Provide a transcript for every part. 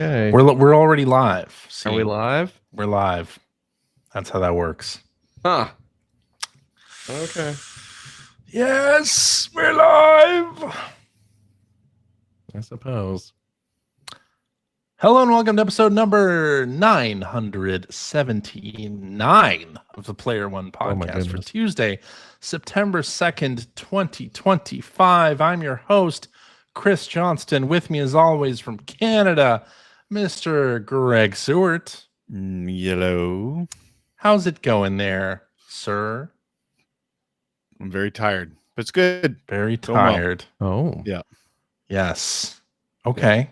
Okay. We're already live. Are we live? We're live. That's how that works. Huh. Okay. Yes, we're live. I suppose. Hello and welcome to episode number 979 of the Player One podcast for Tuesday, September 2nd, 2025. I'm your host, Chris Johnston. With me as always from Canada, Mr. Greg Seward. Hello. How's it going there, sir? I'm very tired, but it's good. Very tired. Oh. Yeah. Yes. Okay.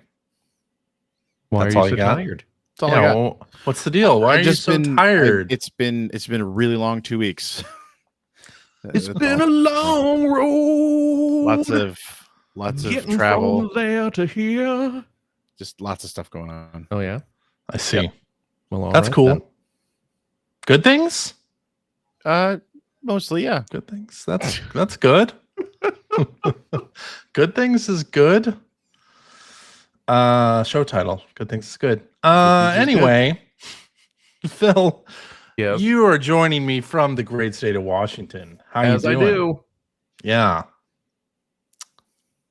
Why That's are you all so you got? tired? That's all I got. Well, what's the deal? Why are you so tired? It's been a really long 2 weeks. It's been a long road. Lots of Getting travel. from there to here. Just lots of stuff going on. Oh yeah. I see. Yep. Well, all that's right, cool. then. Good things? Mostly, yeah. Good things. That's good. Good things is good. Show title. Good things is good. Anyway, Phil, Yes. you are joining me from the great state of Washington. How As you I doing? do. Yeah.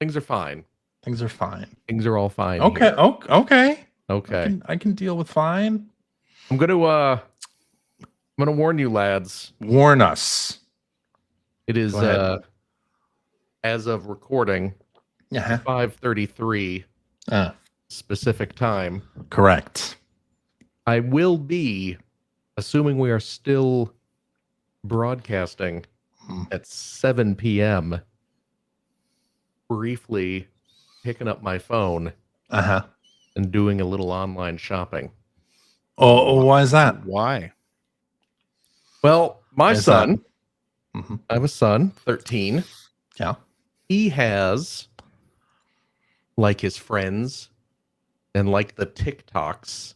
Things are fine. Things are fine. Things are all fine. Okay. here. Okay. Okay. I can deal with fine. I'm gonna warn you, lads. Warn us. It is Go ahead. as of recording, Yeah. 5:33 specific time. Correct. I will be, assuming we are still broadcasting at 7 p.m., briefly picking up my phone and doing a little online shopping. Oh, why is that? Why? Well, my Is son, Mhm. I have a son, 13. Yeah. He has, like his friends and like the TikToks,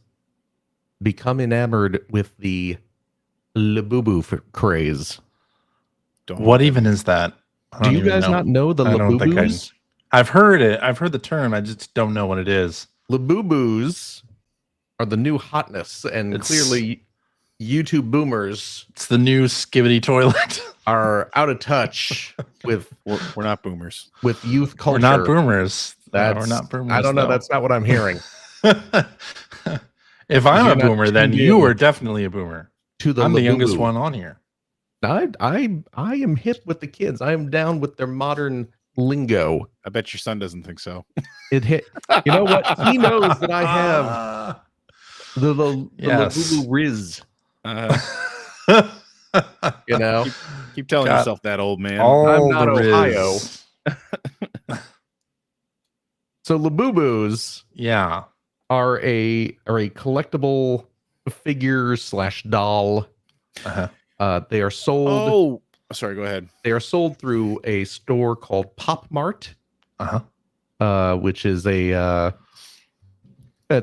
become enamored with the Labubu craze. What even is that? I Do don't you even guys know. not know the I don't think Labubus? I've heard it. I've heard the term. I just don't know what it is. Labubus are the new hotness, and It's- clearly YouTube boomers It's the new skivvy toilet. are out of touch with We're not boomers. youth culture. We're not boomers. That's, We're not boomers. I don't know. though. That's not what I'm hearing. If I'm a You're not boomer, then tuned you in are definitely a boomer. To the I'm the Labubu. youngest one on here. I am hip with the kids. I am down with their modern lingo. I bet your son doesn't think so. It hit. You know what? He knows that I have the Yes. Labubu Riz. You know, Keep telling Got yourself that, old man. I'm not the riz. Ohio. So Labubus Yeah. are a collectible figure / doll. They are sold. Oh, sorry. Go ahead. They are sold through a store called Pop Mart, which is it's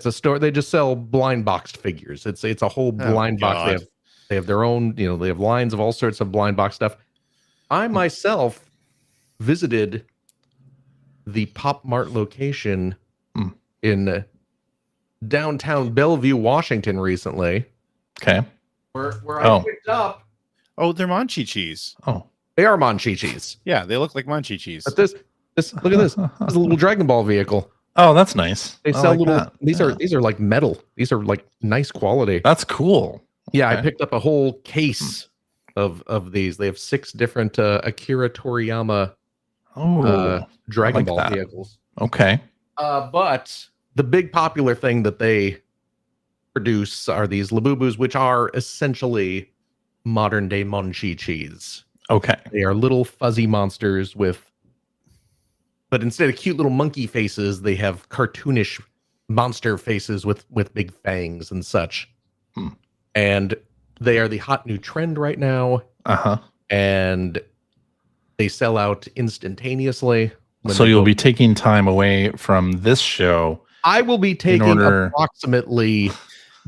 a store. They just sell blind boxed figures. It's a whole blind box. They have their own. They have lines of all sorts of blind box stuff. I myself visited the Pop Mart location in downtown Bellevue, Washington recently. Okay. Where I picked up. Oh, they're Monchi-Cheese. Oh. They are Monchi-Cheese. Yeah, they look like Monchi-Cheese. But this look at this. This is a little Dragon Ball vehicle. Oh, that's nice. They I sell like little. that. These are like metal. These are like nice quality. That's cool. Yeah, Okay. I picked up a whole case of these. They have 6 different Akira Toriyama Dragon like Ball that. vehicles. Okay. But the big popular thing that they produce are these Labubus, which are essentially modern day Monchi-Cheese. Okay. They are little fuzzy monsters but instead of cute little monkey faces, they have cartoonish monster faces with big fangs and such. And they are the hot new trend right now. And they sell out instantaneously. So you'll be taking time away from this show. I will be taking approximately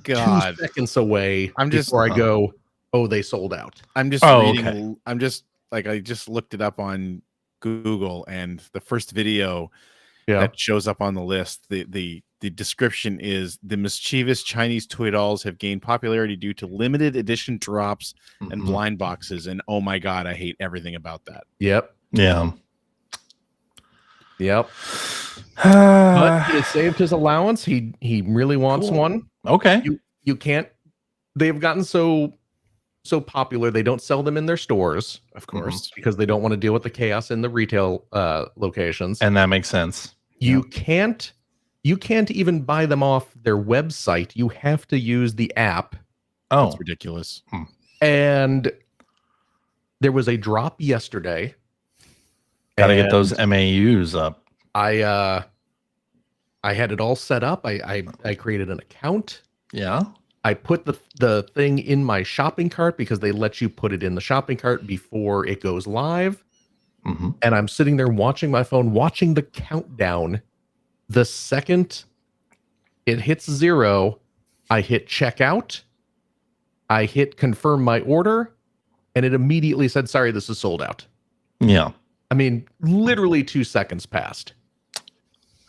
2 seconds away before I go, oh, they sold out. I'm just reading. Okay. I just looked it up on Google, and the first video that shows up on the list. The description is the mischievous Chinese toy dolls have gained popularity due to limited edition drops and blind boxes. And oh my God, I hate everything about that. Yep. Yeah. Yep. But he has saved his allowance. He really wants one. Okay. You can't. They've gotten so popular. They don't sell them in their stores, of course, because they don't want to deal with the chaos in the retail locations. And that makes sense. You can't even buy them off their website. You have to use the app. Oh, that's ridiculous. And there was a drop yesterday. Gotta get those MAUs up. I had it all set up. I created an account. Yeah. I put the thing in my shopping cart because they let you put it in the shopping cart before it goes live. And I'm sitting there watching my phone, watching the countdown. The second it hits 0, I hit checkout. I hit confirm my order, and it immediately said, sorry, this is sold out. Yeah. I mean, literally 2 seconds passed.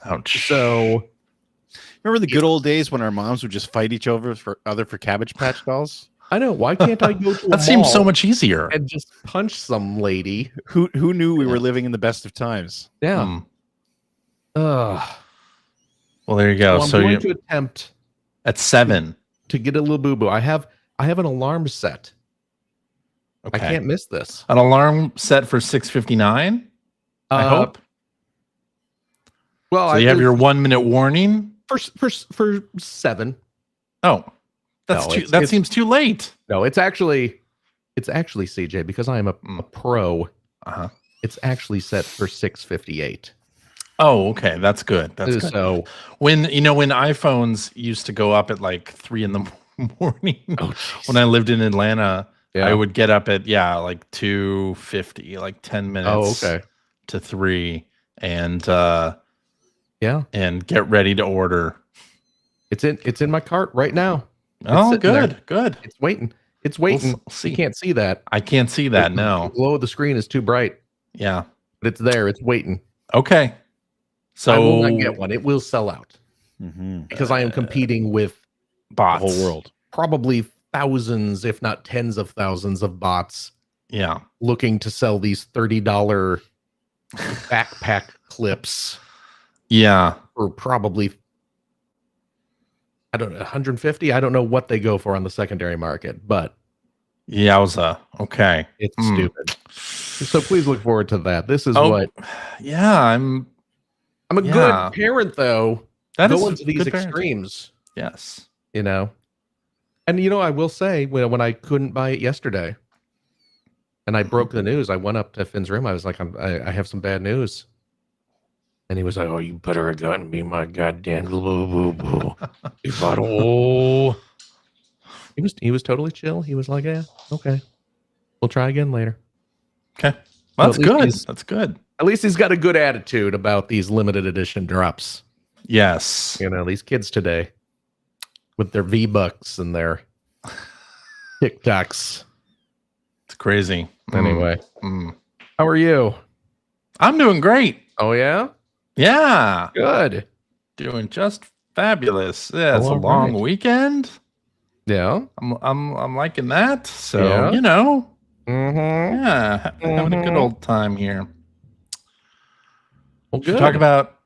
Ouch. So, remember the good old days when our moms would just fight each other for Cabbage Patch dolls? I know. Why can't I go to that seems so much easier and just punch some lady who knew we were living in the best of times? Yeah. Well, there you go. So I'm so going you to attempt at 7 to get a Labubu. I have an alarm set. Okay. I can't miss this. An alarm set for 6:59. I hope. Well, so you have your 1 minute warning for 7. Oh, that seems too late. No, it's actually CJ, because I am a pro. It's actually set for 6:58. Oh, okay, that's good. That's good. So when iPhones used to go up at like 3 in the morning, when I lived in Atlanta, I would get up at like 2:50, like 10 minutes to 3, and and get ready to order. It's in my cart right now. Oh, good. It's waiting. We'll see. You can't see that. I can't see that. No. The glow of the screen is too bright. Yeah. But it's there. It's waiting. Okay. So I will not get one. It will sell out. Because I am competing with bots. The whole world. Probably thousands, if not tens of thousands of bots. Yeah. Looking to sell these $30 backpack clips. Yeah. For probably, I don't know, 150. I don't know what they go for on the secondary market, but yowza. Okay. It's stupid. So please look forward to that. This is what. Yeah, I'm a good parent, though. That go is into these extremes. Yes. You know. And I will say, when I couldn't buy it yesterday, and I broke the news, I went up to Finn's room. I was like, I have some bad news. And he was like, oh, you better have gotten me my goddamn Labubu. He thought, oh. He was totally chill. He was like, yeah, okay. We'll try again later. Okay. Well, that's good. That's good. At least he's got a good attitude about these limited edition drops. Yes. These kids today with their V-Bucks and their TikToks. It's crazy. Anyway. How are you? I'm doing great. Oh, yeah? Yeah. Good. Doing just fabulous. Yeah, it's a long weekend. Yeah. I'm liking that. So, yeah. Having a good old time here. Well, good. Talk about.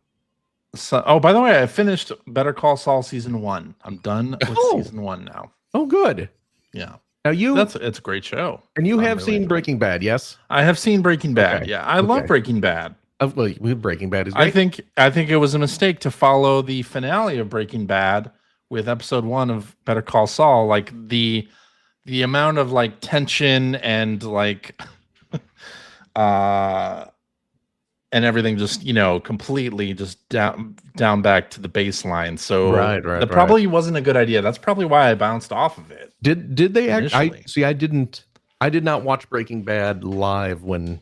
Oh, by the way, I finished Better Call Saul season 1. I'm done with season 1 now. Oh, good. Yeah. Now it's a great show. And you have seen Breaking Bad, yes? I have seen Breaking Bad. Okay. Yeah, I love Breaking Bad. Well, Breaking Bad is great. I think it was a mistake to follow the finale of Breaking Bad with episode 1 of Better Call Saul. Like the amount of like tension and like and everything just completely just down back to the baseline. So that probably wasn't a good idea. That's probably why I bounced off of it. Did they actually? I did not watch Breaking Bad live when.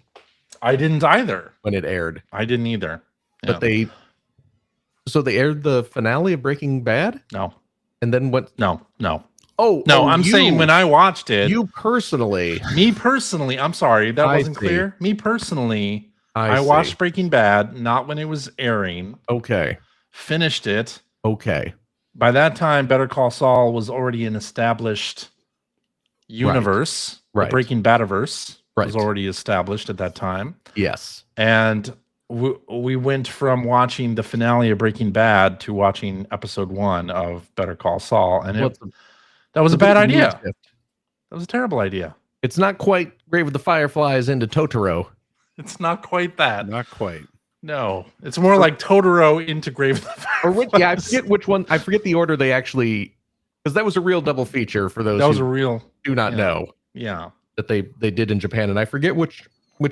I didn't either when it aired. I didn't either. But they aired the finale of Breaking Bad? No. And then what? No. Oh, no, I'm saying when I watched it. You personally. Me personally. I'm sorry. That wasn't clear. Me personally. I watched Breaking Bad, not when it was airing. Okay. Finished it. Okay. By that time, Better Call Saul was already an established universe. Right. The Breaking Badiverse right. was already established at that time. Yes. And we went from watching the finale of Breaking Bad to watching episode 1 of Better Call Saul. And that was a bad idea. That was a terrible idea. It's not quite Grave of the Fireflies into Totoro. It's not quite that. Not quite. No, it's more like Totoro into Grave of the Fireflies. Or I forget which one. I forget the order they actually, because that was a real double feature for those who do not know. Yeah, that they did in Japan, and I forget which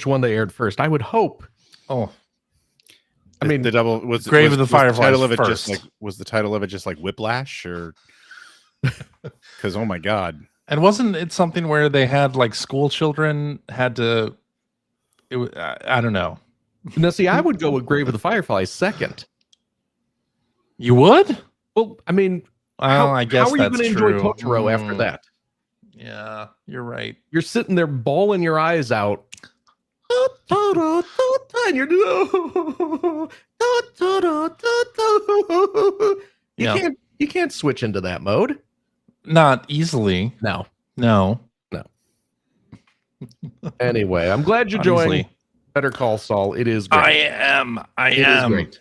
one they aired first. I would hope. Oh, I mean, the double was Grave of the Fireflies. The title of it first. Was the title of it just like Whiplash, or because oh my god. And wasn't it something where they had like school children had to? I don't know. Now, see, I would go with Grave of the Fireflies second. You would? Well, I mean, I guess how are you going to enjoy Totoro after that? Yeah, you're right. You're sitting there bawling your eyes out, and you're you can't switch into that mode. Not easily. No. Anyway, I'm glad you're enjoying Better Call Saul. It is great. I am. It is great.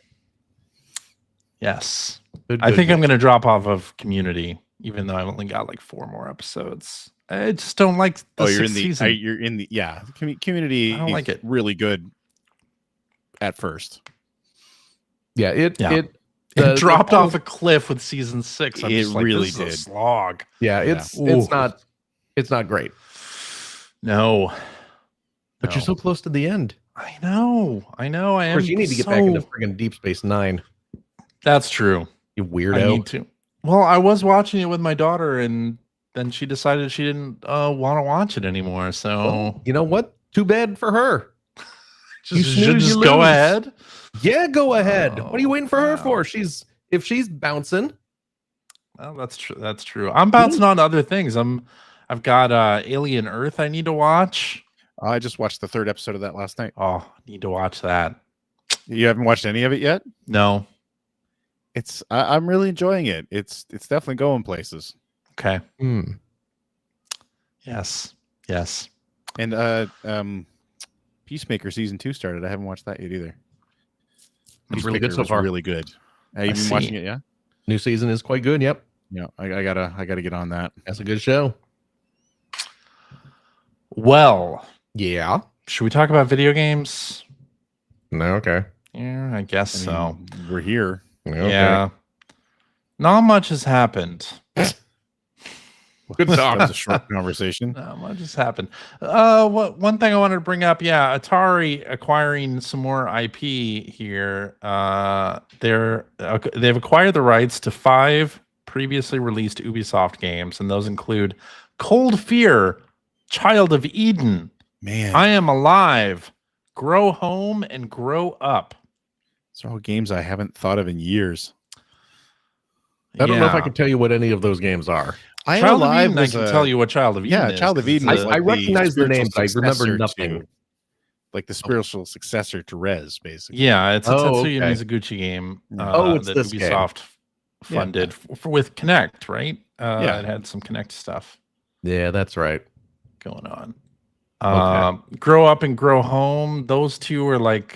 Yes. Good, I think I'm going to drop off of Community, even though I've only got like 4 more episodes. I just don't like the season. You're in the Community. I don't like it. Really good at first. Yeah, it dropped off a cliff with season 6. I'm just like, really this did. is a slog. Yeah, it's not great. No. But you're so close to the end. I know. I am. Of course, you need to get back into friggin' Deep Space Nine. That's true. You weirdo. I need to. Well, I was watching it with my daughter, and then she decided she didn't want to watch it anymore. So well, you know what? Too bad for her. Just go ahead. Yeah, go ahead. What are you waiting for her for? If she's bouncing. Well, that's true. That's true. I'm bouncing on other things. I've got Alien Earth I need to watch. I just watched the 3rd episode of that last night. Oh, need to watch that. You haven't watched any of it yet? No. I'm really enjoying it. It's definitely going places. Okay. Yes. And Peacemaker season 2 started. I haven't watched that yet either. It's really good so far. Really good. Have you been watching it? Yeah. New season is quite good. Yep. Yeah. I gotta get on that. That's a good show. Well. Yeah. Should we talk about video games? No. Okay. Yeah, I guess so. We're here. Okay. Yeah. Not much has happened. Good talk. That was a short conversation. Not much has happened. One thing I wanted to bring up, Atari acquiring some more IP here. They've acquired the rights to 5 previously released Ubisoft games, and those include Cold Fear, Child of Eden, Man, I Am Alive, Grow Home, and Grow Up. These are all games I haven't thought of in years. I don't know if I can tell you what any of those games are. Child of Eden, I can tell you what Child of Eden is. Yeah, Child of Eden. I recognize the name, but I remember nothing. Like the spiritual successor to Rez, basically. Yeah, it's a Tetsuya Mizuguchi game. It's that this Ubisoft funded with Kinect, right? It had some Kinect stuff. Yeah, that's right. Going on. Grow Up and Grow Home. Those two are like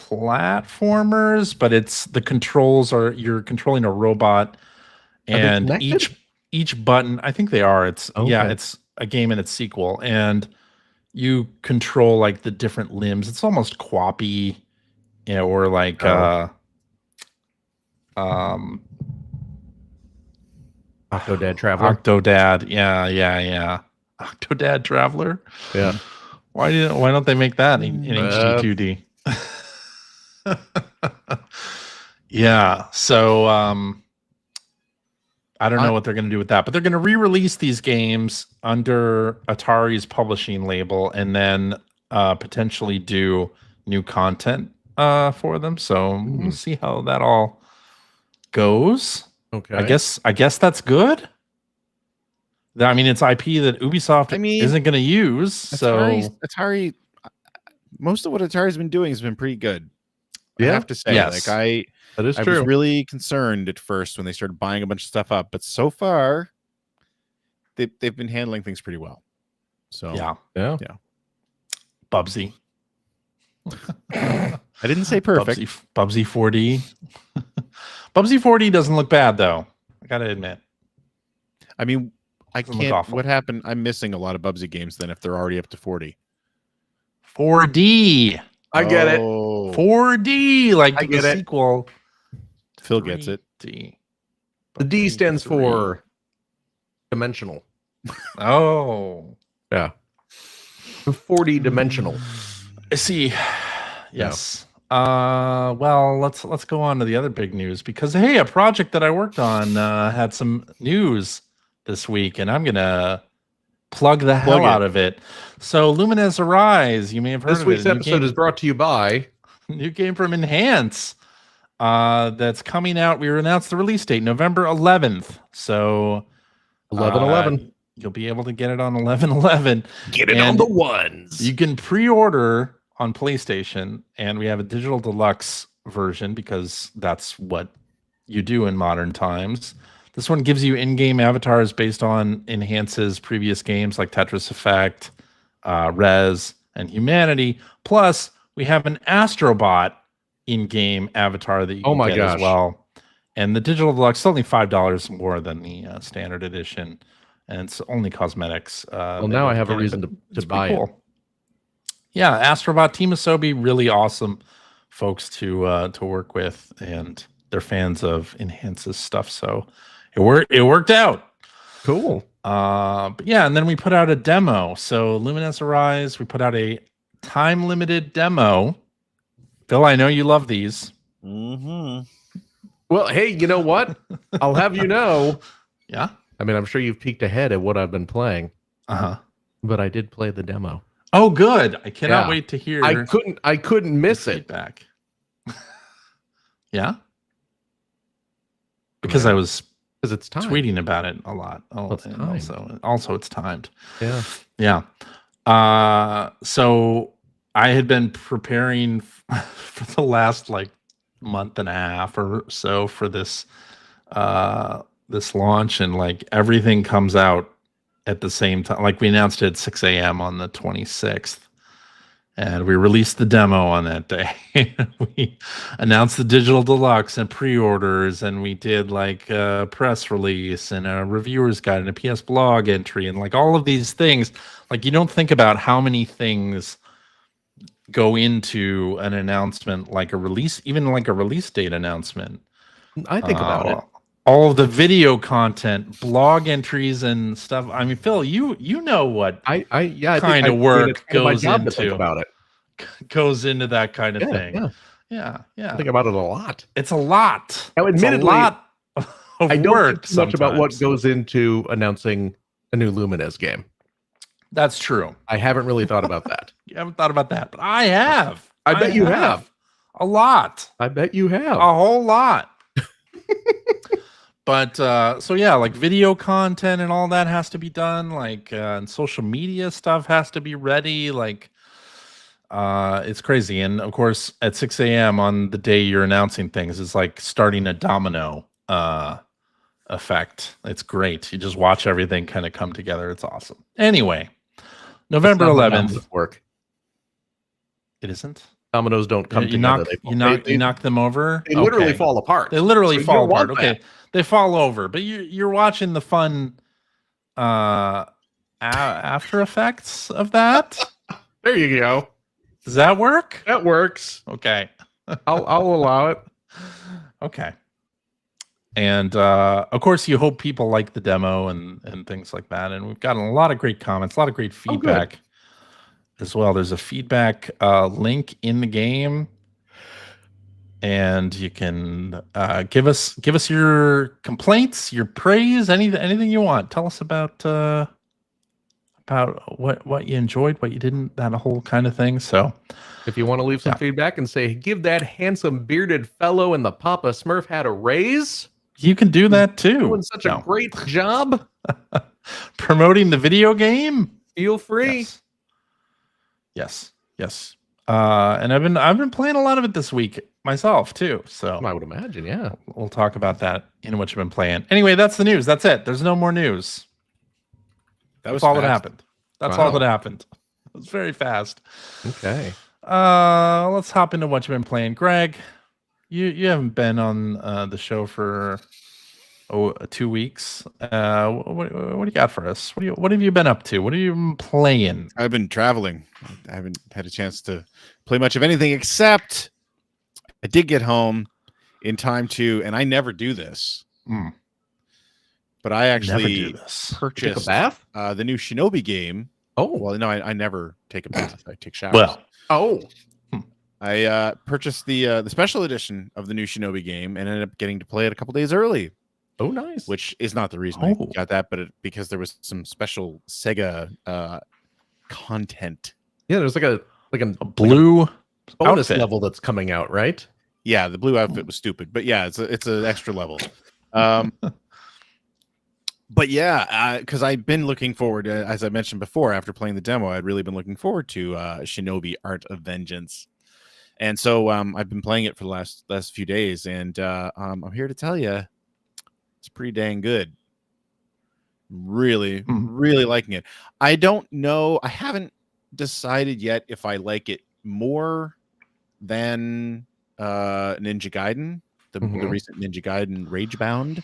platformers, but the controls are you're controlling a robot, and each button. I think they are. It's it's a game and its sequel, and you control like the different limbs. It's almost Quappy, or like Octodad Traveler. Octodad, yeah. Octodad Traveler. Yeah. Why don't they make that in HD 2D? Yeah. So I don't know what they're going to do with that, but they're going to re-release these games under Atari's publishing label, and then potentially do new content for them. So we'll see how that all goes. Okay. I guess that's good. I mean, it's IP that Ubisoft isn't going to use. So Atari, most of what Atari's been doing has been pretty good. Yeah? I have to say, Yes. like That is I true. was really concerned at first when they started buying a bunch of stuff up, but so far they've been handling things pretty well. So yeah. Bubsy. I didn't say perfect. Bubsy 4D. Bubsy 4D doesn't look bad though. I gotta admit. I mean, I Doesn't look can't. awful. What happened? I'm missing a lot of Bubsy games then if they're already up to 40. 4D. I get it. 4D, like I the get it. sequel. Phil gets it. 3D. The D stands 3D. for dimensional. Oh. Yeah. 40 dimensional. I see. Yes. Well, let's go on to the other big news because hey, a project that I worked on had some news this week, and I'm gonna plug the hell out of it. So, Lumines Arise, you may have heard This of it. week's episode is brought to you by new game from Enhance. That's coming out. We announced the release date, November 11th. So 11/11. You'll be able to get it on 11/11. Get it on the ones. You can pre-order on PlayStation, and we have a digital deluxe version because that's what you do in modern times. This one gives you in-game avatars based on Enhance's previous games like Tetris Effect, Rez, and Humanity. Plus, we have an Astrobot in-game avatar that you can get as well. And the digital deluxe is only $5 more than the standard edition, and it's only cosmetics. Well, now I have a reason to buy it. Yeah, Astrobot, Team Asobi, really awesome folks to work with, and they're fans of Enhance's stuff, so it worked out. Cool. But yeah, and then we put out a demo. So Lumines Arise, we put out a time-limited demo. Phil, I know you love these. Mm-hmm. Well, hey, you know what? I'll have you know. Yeah. I mean, I'm sure you've peeked ahead at what I've been playing. Uh-huh. But I did play the demo. Oh, good. I cannot wait to hear. I couldn't miss it. Feedback. Yeah. Because I was it's time. tweeting about it a lot. Oh, it's timed. Also it's timed. Yeah. Yeah. So I had been preparing for the last like month and a half or so for this this launch, and like everything comes out at the same time. Like we announced it at 6 a.m. on the 26th, and we released the demo on that day. We announced the digital deluxe and pre-orders, and we did like a press release and a reviewer's guide and a PS blog entry, and like all of these things. Like you don't think about how many things go into an announcement, like a release, even like a release date announcement. I think about it. All of the video content, blog entries, and stuff. I mean, Phil, you know what I kind of work goes into think about it. Goes into that kind of thing. Yeah. Yeah. I think about it a lot. It's a lot. Now, admittedly, it's a lot of I don't work think too much about what sometimes. goes into announcing a new Lumines game. That's true. I haven't really thought about that. You haven't thought about that, but I have. I bet you have. A lot. I bet you have. A whole lot. But so yeah, like video content and all that has to be done. Like and social media stuff has to be ready. Like it's crazy. And of course, at 6 a.m. on the day you're announcing things, it's like starting a domino effect. It's great. You just watch everything kind of come together. It's awesome. Anyway, November 11th. Work. It isn't. Dominoes don't come together. You knock them over. They literally fall apart. They literally fall apart. Okay, they fall over, but you're watching the fun after effects of that. There you go. Does that work? That works. Okay, I'll allow it. Okay. And of course, you hope people like the demo and things like that. And we've gotten a lot of great comments, a lot of great feedback as well. There's a feedback link in the game, and you can give us your complaints, your praise, anything you want. Tell us about what you enjoyed, what you didn't, that whole kind of thing. So if you want to leave some feedback and say, give that handsome bearded fellow in the Papa Smurf hat a raise, you can do that too. Doing such a great job promoting the video game. Feel free. Yes. And I've been playing a lot of it this week myself too. So I would imagine, yeah. We'll talk about that in what you've been playing. Anyway, that's the news. That's it. There's no more news. That's all that happened. That's all that happened. It was very fast. Okay. Let's hop into what you've been playing. Greg, you haven't been on the show for 2 weeks. What do you got for us? What have you been up to? What have you been playing? I've been traveling. I haven't had a chance to play much of anything, except I did get home in time to, and I never do this, but I actually purchased a bath? The new Shinobi game. Oh, well, no, I never take a bath. I take showers. I purchased the special edition of the new Shinobi game and ended up getting to play it a couple days early. Oh, nice. Which is not the reason I got that, but because there was some special Sega content. Yeah, there's like a blue bonus level that's coming out, right? Yeah, the blue outfit was stupid, but yeah, it's an extra level. But yeah, because I've been looking forward, as I mentioned before, after playing the demo, I'd really been looking forward to Shinobi Art of Vengeance. And so I've been playing it for the last few days, and I'm here to tell you, it's pretty dang good. Really, really liking it. I don't know. I haven't decided yet if I like it more than Ninja Gaiden, the recent Ninja Gaiden Ragebound,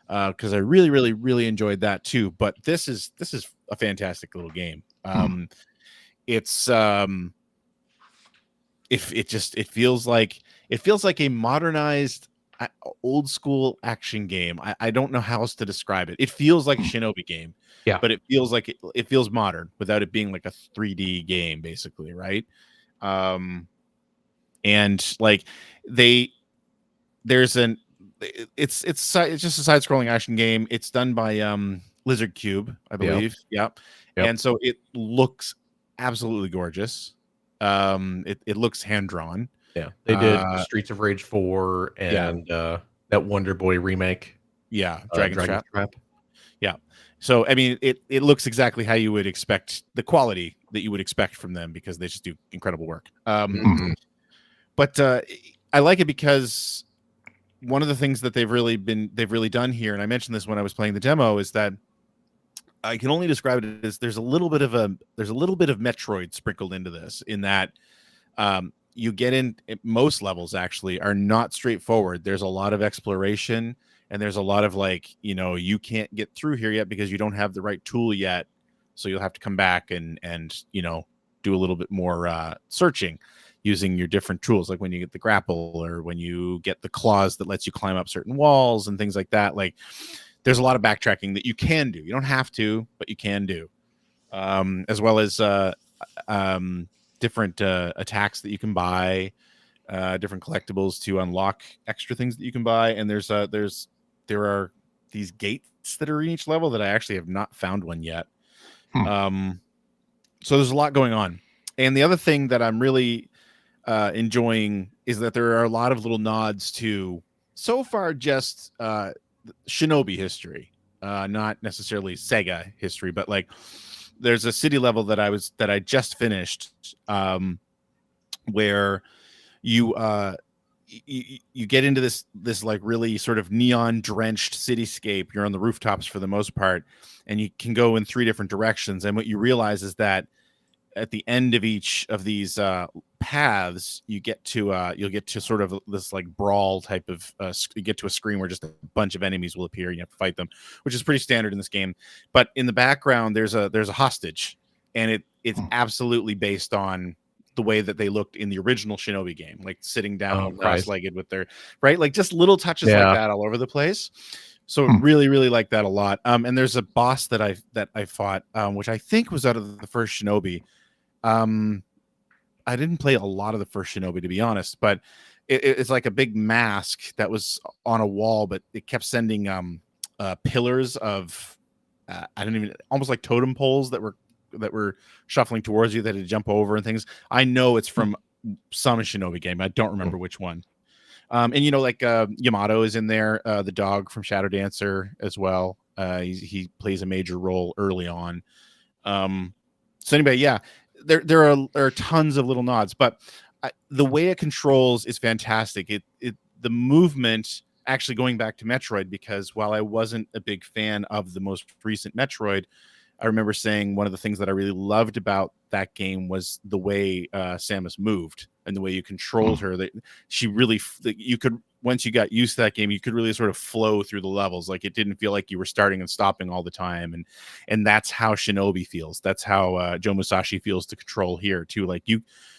because I really, really, really enjoyed that too. But this is a fantastic little game. It's it feels like a modernized old school action game. I don't know how else to describe it. It feels like a Shinobi game, but it feels like it feels modern without it being like a 3D game, basically, right? And like it's just a side-scrolling action game. It's done by Lizard Cube, I believe. Yep. And so it looks absolutely gorgeous. It looks hand-drawn. Yeah, they did Streets of Rage 4 and that Wonder Boy remake. Yeah, Dragon's Trap. Yeah. So I mean, it looks exactly how you would expect, the quality that you would expect from them, because they just do incredible work. But I like it because one of the things that they've really done here, and I mentioned this when I was playing the demo, is that I can only describe it as there's a little bit of Metroid sprinkled into this, in that you get in, most levels actually are not straightforward. There's a lot of exploration, and there's a lot of like, you can't get through here yet because you don't have the right tool yet. So you'll have to come back and do a little bit more searching using your different tools, like when you get the grapple or when you get the claws that lets you climb up certain walls and things like that. Like, there's a lot of backtracking that you can do. You don't have to, but you can do, as well as different attacks that you can buy, different collectibles to unlock extra things that you can buy. And there are these gates that are in each level that I actually have not found one yet. So there's a lot going on. And the other thing that I'm really enjoying is that there are a lot of little nods to, so far, just Shinobi history, not necessarily Sega history, but like, there's a city level that I just finished, where you get into this like really sort of neon drenched cityscape. You're on the rooftops for the most part, and you can go in 3 different directions. And what you realize is that at the end of each of these paths, you'll get to sort of this like brawl type of you get to a screen where just a bunch of enemies will appear and you have to fight them, which is pretty standard in this game. But in the background, there's a hostage, and it's absolutely based on the way that they looked in the original Shinobi game, like sitting down cross-legged with their like just little touches like that all over the place. So really, really like that a lot. And there's a boss that I fought, which I think was out of the first Shinobi. I didn't play a lot of the first Shinobi, to be honest, but it's like a big mask that was on a wall, but it kept sending pillars of almost like totem poles that were shuffling towards you that had to jump over and things. I know it's from some Shinobi game. I don't remember which one. And like Yamato is in there, the dog from Shadow Dancer as well. He plays a major role early on. So anyway, yeah. there are tons of little nods, but the way it controls is fantastic. The movement, actually going back to Metroid, because while I wasn't a big fan of the most recent Metroid, I remember saying one of the things that I really loved about that game was the way Samus moved and the way you controlled her. That she really, you could, once you got used to that game, you could really sort of flow through the levels. Like it didn't feel like you were starting and stopping all the time. And that's how Shinobi feels. That's how Joe Musashi feels to control here too. Like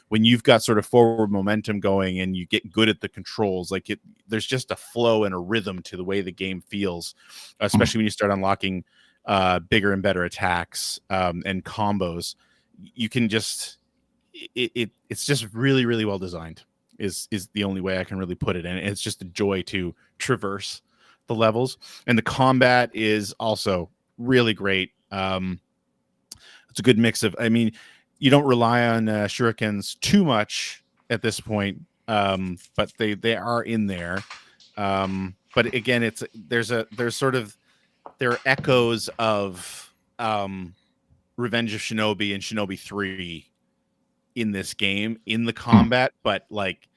when you've got sort of forward momentum going and you get good at the controls, like there's just a flow and a rhythm to the way the game feels, especially when you start unlocking bigger and better attacks and combos. You can just it's just really, really well designed is the only way I can really put it. And it's just a joy to traverse the levels, and the combat is also really great. It's a good mix of, I mean, you don't rely on shurikens too much at this point, but they are in there. But again, there are echoes of Revenge of Shinobi and Shinobi 3 in this game, in the combat, but like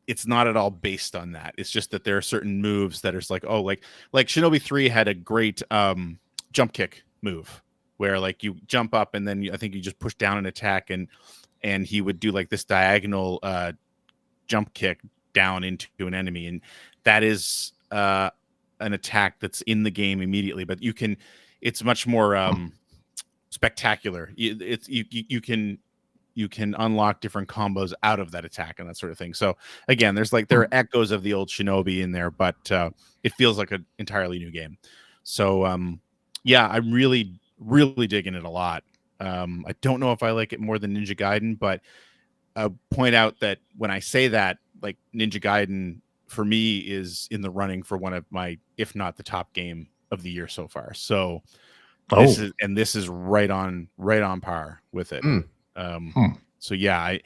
it's not at all based on that. It's just that there are certain moves that are like, oh, like Shinobi 3 had a great jump kick move where like you jump up and then I think you just push down an attack and he would do like this diagonal jump kick down into an enemy, and that is an attack that's in the game immediately, but it's much more spectacular. You can unlock different combos out of that attack and that sort of thing. So again, there are echoes of the old Shinobi in there, but it feels like an entirely new game. So yeah, I'm really, really digging it a lot. I don't know if I like it more than Ninja Gaiden, but I'll point out that when I say that, like Ninja Gaiden for me is in the running for one of my, if not the top game of the year so far. So this is right on par with it. So yeah,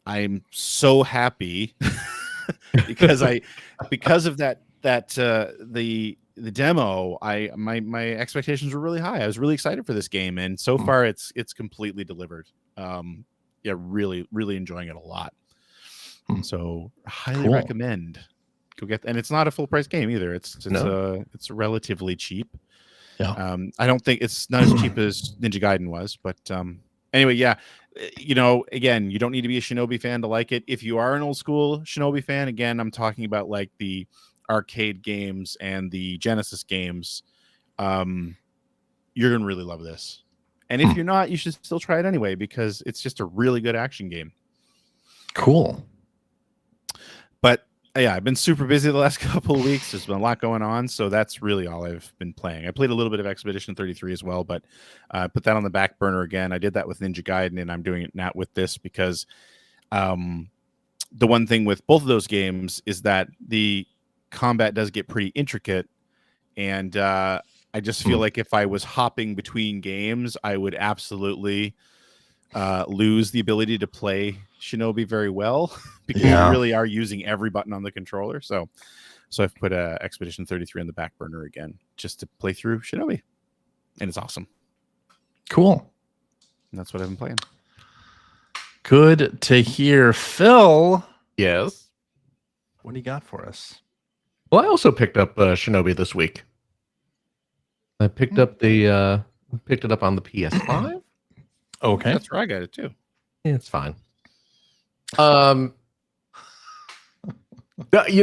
I'm so happy because of that the demo, my expectations were really high. I was really excited for this game, and so far it's completely delivered. Yeah, really, really enjoying it a lot. So highly recommend. Go get, and it's not a full price game either. It's relatively cheap. Yeah. I don't think it's not as cheap as Ninja Gaiden was, but anyway, yeah. Again, you don't need to be a Shinobi fan to like it. If you are an old school Shinobi fan, again, I'm talking about like the arcade games and the Genesis games. You're gonna really love this. And if you're not, you should still try it anyway, because it's just a really good action game. Cool. But yeah, I've been super busy the last couple of weeks. There's been a lot going on, so that's really all I've been playing. I played a little bit of Expedition 33 as well, but I put that on the back burner again. I did that with Ninja Gaiden, and I'm doing it now with this because the one thing with both of those games is that the combat does get pretty intricate, and I just feel like if I was hopping between games, I would absolutely lose the ability to play Shinobi very well because you really are using every button on the controller. So I've put Expedition 33 on the back burner again just to play through Shinobi, and it's awesome. Cool. And that's what I've been playing. Good to hear. Phil, Yes. what do you got for us? Well, I also picked up Shinobi this week. I picked up picked it up on the PS5. Okay. That's where I got it too. It's fine. You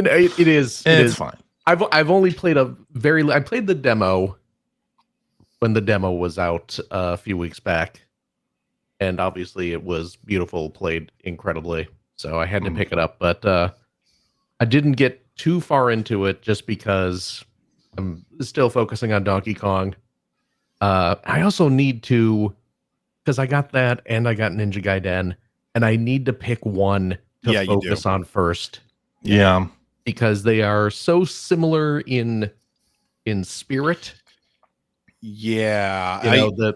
know, it is. It's fine. I've only played I played the demo when the demo was out a few weeks back, and obviously it was beautiful, played incredibly. So I had to pick it up, but I didn't get too far into it just because I'm still focusing on Donkey Kong. I also need to, because I got that and I got Ninja Gaiden, and I need to pick one to focus on first. Yeah. Because they are so similar in spirit. Yeah. You know,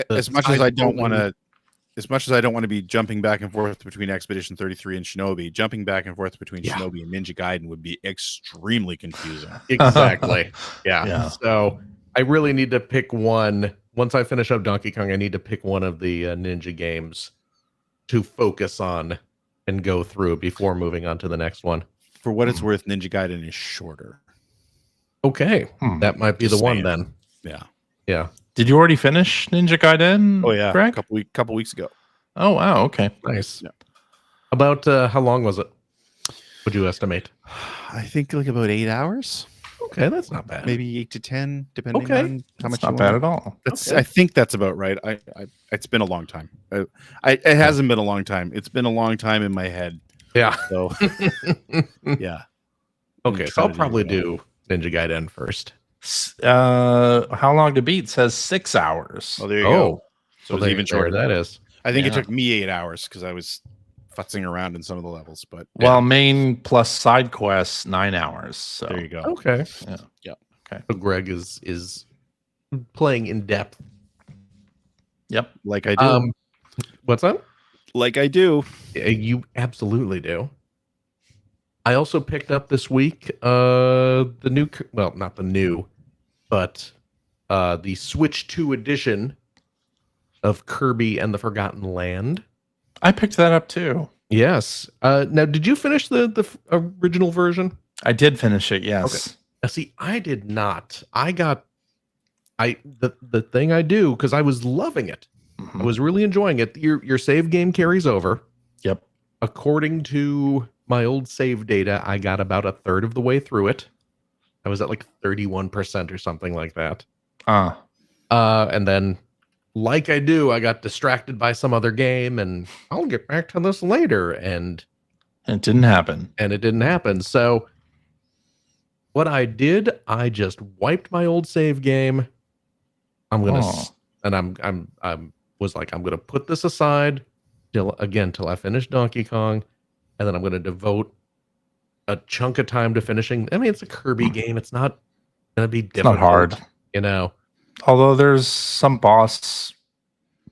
as much as I don't want to be jumping back and forth between Expedition 33 and Shinobi, jumping back and forth between Shinobi and Ninja Gaiden would be extremely confusing. Exactly. Yeah. So I really need to pick one once I finish up Donkey Kong, I need to pick one of the Ninja games to focus on and go through before moving on to the next one. For what it's worth, Ninja Gaiden is shorter. Okay, that might be Just the one saying. then. Yeah. Did you already finish Ninja Gaiden? Oh yeah, Greg? a couple weeks ago. Oh wow, okay. Nice. Yeah. About how long was it? Would you estimate? I think like about 8 hours. Okay, that's not bad. Maybe 8 to 10, depending Okay. on how much. Not bad at all. That's. Okay. I think that's about right. I it's been a long time. It hasn't been a long time. It's been a long time in my head. Yeah. So yeah. Okay, so I'll probably do Ninja Gaiden first. How long to beat says 6 hours. Oh, there you go. So well, it's even shorter. That is. I think it Yeah. took me 8 hours because I was futzing around in some of the levels. But Well, main plus side quests 9 hours. So there you go. Okay. Yeah. Okay. So Greg is playing in depth. Yep. Like I do. What's that? Like I do. You absolutely do. I also picked up this week the new, well, not the new, but the Switch 2 edition of Kirby and the Forgotten Land. I picked that up too. Yes. Now, did you finish the original version? I did finish it, yes. Okay. Now, see, I did not. The thing I do, because I was loving it. I was really enjoying it. Your save game carries over. Yep. According to my old save data, I got about a third of the way through it. I was at like 31% or something like that. And then, like I do, I got distracted by some other game, and I'll get back to this later. And it didn't happen. And it didn't happen. So what I did, I just wiped my old save game. I'm gonna, and I'm was like, I'm gonna put this aside till I finish Donkey Kong, and then I'm gonna devote a chunk of time to finishing. I mean, it's a Kirby game. It's not gonna be difficult. Not hard, you know. Although there's some boss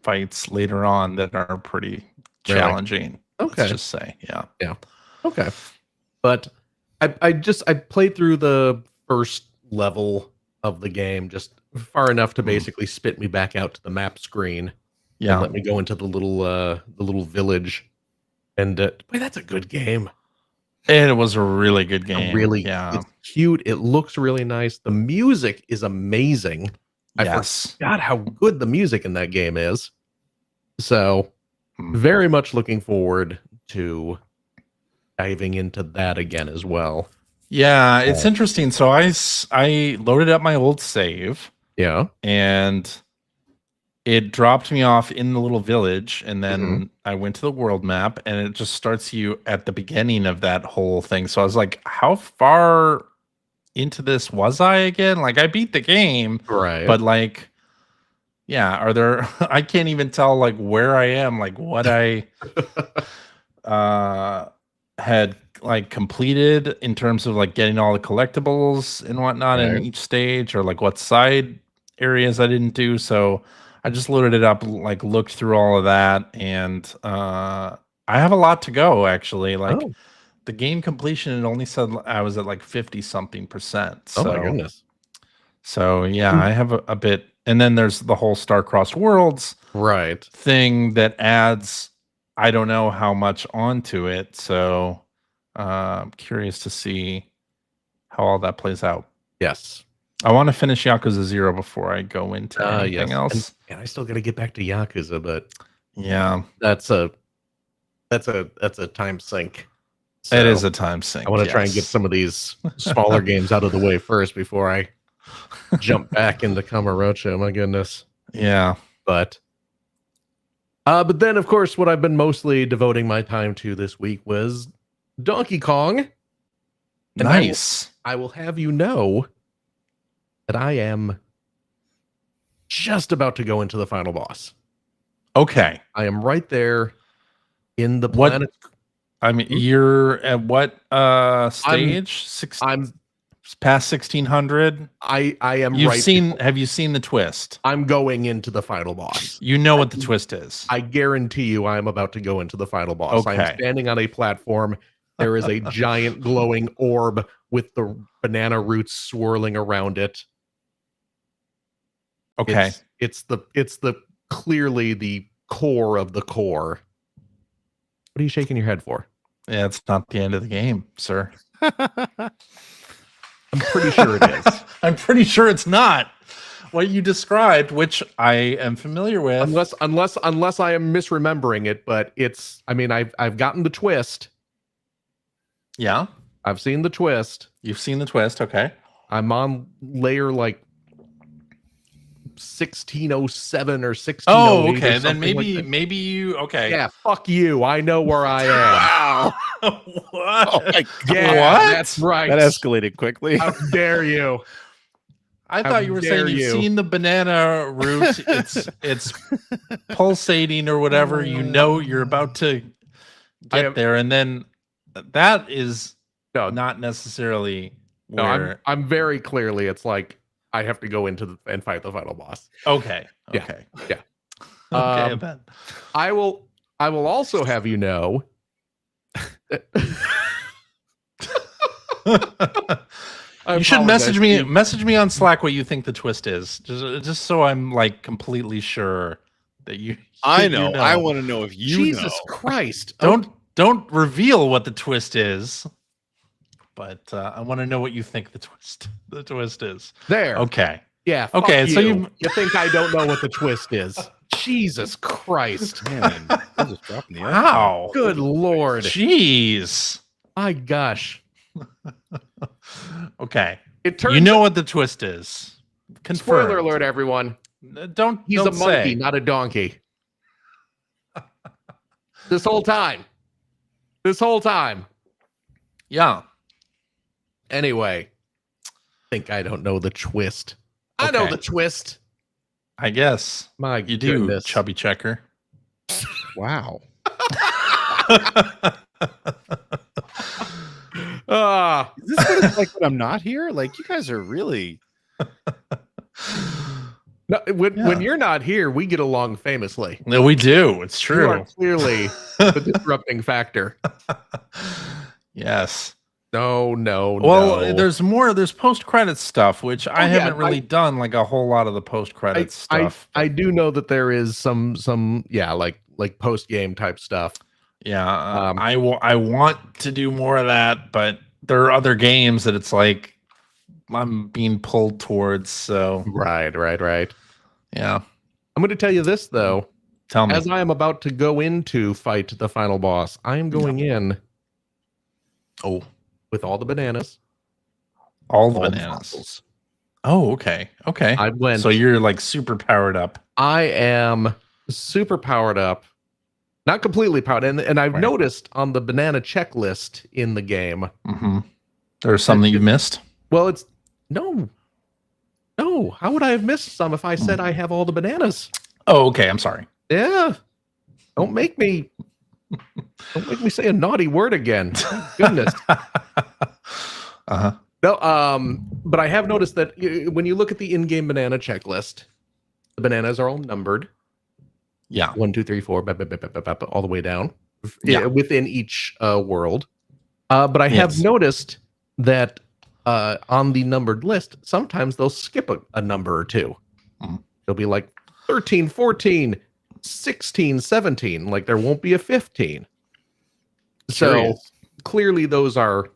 fights later on that are pretty challenging. Okay. Let's just say, yeah. Okay. But I played through the first level of the game just far enough to basically spit me back out to the map screen. Yeah. And let me go into the little village. And wait, that's a good game. And it was a really good game. It's cute. It looks really nice. The music is amazing. Yes. I forgot how good the music in that game is. So very much looking forward to diving into that again as well. Yeah, it's interesting. So I loaded up my old save. Yeah. And it dropped me off in the little village, and then I went to the world map, and it just starts you at the beginning of that whole thing. So I was like, how far into this was I again? Like, I beat the game, right? But like, yeah, are there? I can't even tell like where I am, like what I had like completed in terms of like getting all the collectibles and whatnot in each stage, or like what side areas I didn't do. So I just loaded it up, like looked through all of that, and I have a lot to go actually. Like the game completion, it only said I was at like 50 something percent. So, oh my goodness. So yeah, I have a bit, and then there's the whole Star-Crossed Worlds thing that adds, I don't know how much onto it. So I'm curious to see how all that plays out. Yes. I want to finish Yakuza 0 before I go into anything else. And I still got to get back to Yakuza, but yeah, that's a time sink. So it is a time sink. I want to try and get some of these smaller games out of the way first before I jump back into Kamurocho. My goodness. Yeah. But then of course what I've been mostly devoting my time to this week was Donkey Kong. And nice. I will have you know that I am just about to go into the final boss. Okay. I am right there in the planet. I mean, you're at what stage? I'm past 1600. I am. Have you seen the twist? I'm going into the final boss. You know what the twist is. I guarantee you I am about to go into the final boss. Okay. I'm standing on a platform. There is a giant glowing orb with the banana roots swirling around it. Okay. It's the clearly the core of the core. What are you shaking your head for? Yeah, it's not the end of the game, sir. I'm pretty sure it is. I'm pretty sure it's not what you described, which I am familiar with. Unless I am misremembering it, but it's. I mean, I've gotten the twist. Yeah, I've seen the twist. You've seen the twist. Okay. I'm on layer like 1607 or 1608. Oh, okay. Then maybe maybe you. Okay. Yeah, fuck you. I know where I am. Wow. What? Oh my God. Yeah, What? that's right. That escalated quickly. How dare you? I How thought you were saying dare you've you. seen the banana root. It's pulsating or whatever. You know you're about to get there, and then that is not necessarily where. I'm very clearly. It's like I have to go into and fight the final boss. Okay. Yeah. Okay. Yeah. Okay. Then. I will also have you know. You should message me on Slack what you think the twist is, just so I'm like completely sure that you. I know. I want to know if you Jesus Christ! Don't reveal what the twist is, but I want to know what you think the twist is. There. Okay. Yeah. Okay. So you think I don't know what the twist is? Jesus Christ! Man, just dropping the Wow. Good Lord. Jeez. My gosh. Okay. It turns. You know what the twist is. Confirmed. Spoiler alert, everyone. Don't. He's don't a monkey, say. not a donkey. This whole time. Yeah. Anyway, think I don't know the twist. I Okay. know the twist. I guess. My You do, goodness. chubby checker. Wow. Is this what it's like when I'm not here? Like, you guys are really. No, when you're not here, we get along famously. No, we do. It's You true. are clearly the disrupting factor. Yes. No. Well, there's more. There's post-credit stuff, which I yeah, haven't really done like a whole lot of the post-credit stuff. I do know that there is some like post-game type stuff. Yeah, I want to do more of that, but there are other games that it's like I'm being pulled towards. So Right. yeah, I'm going to tell you this though. tell me. As I am about to go into fight the final boss, I am going in. Oh, with all the bananas. all the all bananas. fossils. Oh, okay. I went. So you're like super powered up. I am super powered up. Not completely powered. And I've noticed on the banana checklist in the game. Mm-hmm. There's some that you missed? Well, it's no. How would I have missed some if I said I have all the bananas? Oh, okay. I'm sorry. Yeah. Don't make me say a naughty word again. Goodness. Uh-huh. No, but I have noticed that when you look at the in-game banana checklist, the bananas are all numbered. Yeah. 1, 2, 3, 4, all the way down. Yeah. Within each world. But I have noticed that on the numbered list, sometimes they'll skip a number or two. Mhm. They'll be like 13, 14, 16, 17. Like there won't be a 15. So clearly those are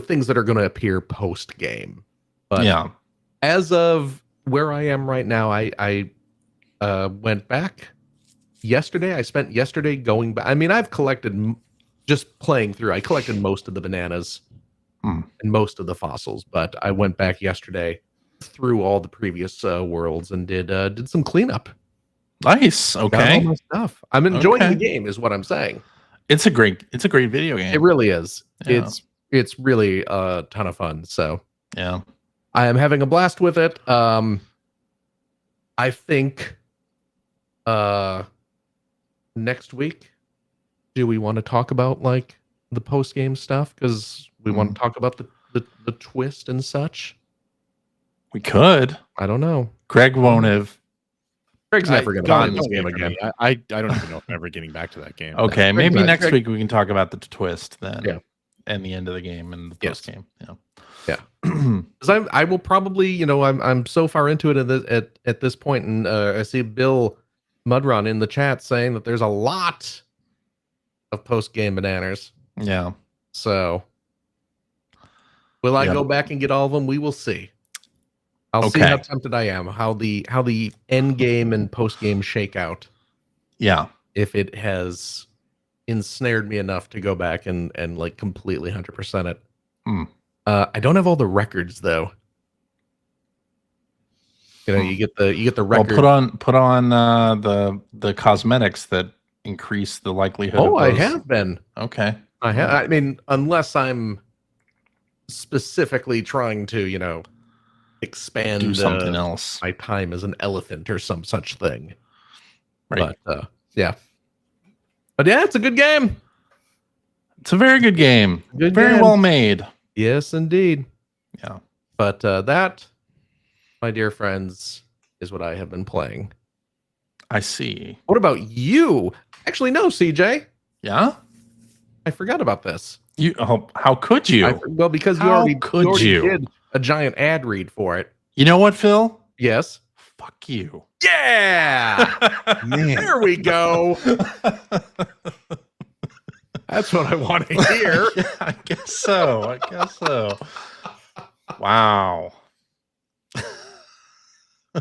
things that are going to appear post game. But yeah. as of where I am right now, I went back yesterday. I spent yesterday going back. I mean, I've collected just playing through. I collected most of the bananas and most of the fossils, but I went back yesterday through all the previous worlds and did some cleanup. Nice. Got Okay. all my stuff. I'm enjoying the game, is what I'm saying. It's a great video game. It really is. Yeah. It's really a ton of fun. So Yeah. I am having a blast with it. I think next week, do we want to talk about like the post game stuff? Because we want to talk about the twist and such. We could. I don't know. Greg won't have. Greg's never going to play this game again. I don't even know if I'm ever getting back to that game. Okay, maybe Greg- next Greg- week we can talk about the twist then. Yeah. And the end of the game and the post game. Yeah. Yeah, because I will probably, I'm so far into it at this point, and I see Bill Mudrun in the chat saying that there's a lot of post game bananas. Yeah. So will I go back and get all of them? We will see. I'll see how tempted I am. How the end game and post game shake out. Yeah. If it has ensnared me enough to go back and like completely 100% it. I don't have all the records though. You get the record. Well, put on the cosmetics that increase the likelihood. Oh, I have been. Okay. I have. I mean, unless I'm specifically trying to, expand do something else. My time as an elephant or some such thing. Right. But yeah. But yeah, it's a good game. It's a very good game. Very well made. Yes, indeed. Yeah. But that, my dear friends, is what I have been playing. I see. What about you? Actually, no, CJ. Yeah? I forgot about this. How could you? Because you already did a giant ad read for it. You know what, Phil? Yes. Fuck you. Yeah. There we go. That's what I want to hear. Yeah, I guess so. Wow.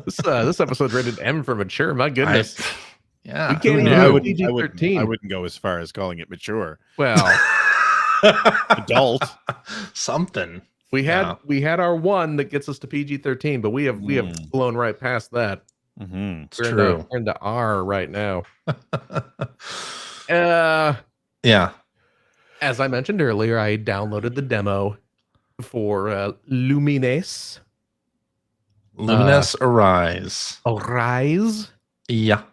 This episode's rated M for mature. My goodness. Yeah. We can't even I do wouldn't go as far as calling it mature. Well, adult. Something. We had our one that gets us to PG-13, but we have blown right past that. It's true. We're into R right now. Yeah. As I mentioned earlier, I downloaded the demo for Lumines Arise. Arise. Yeah.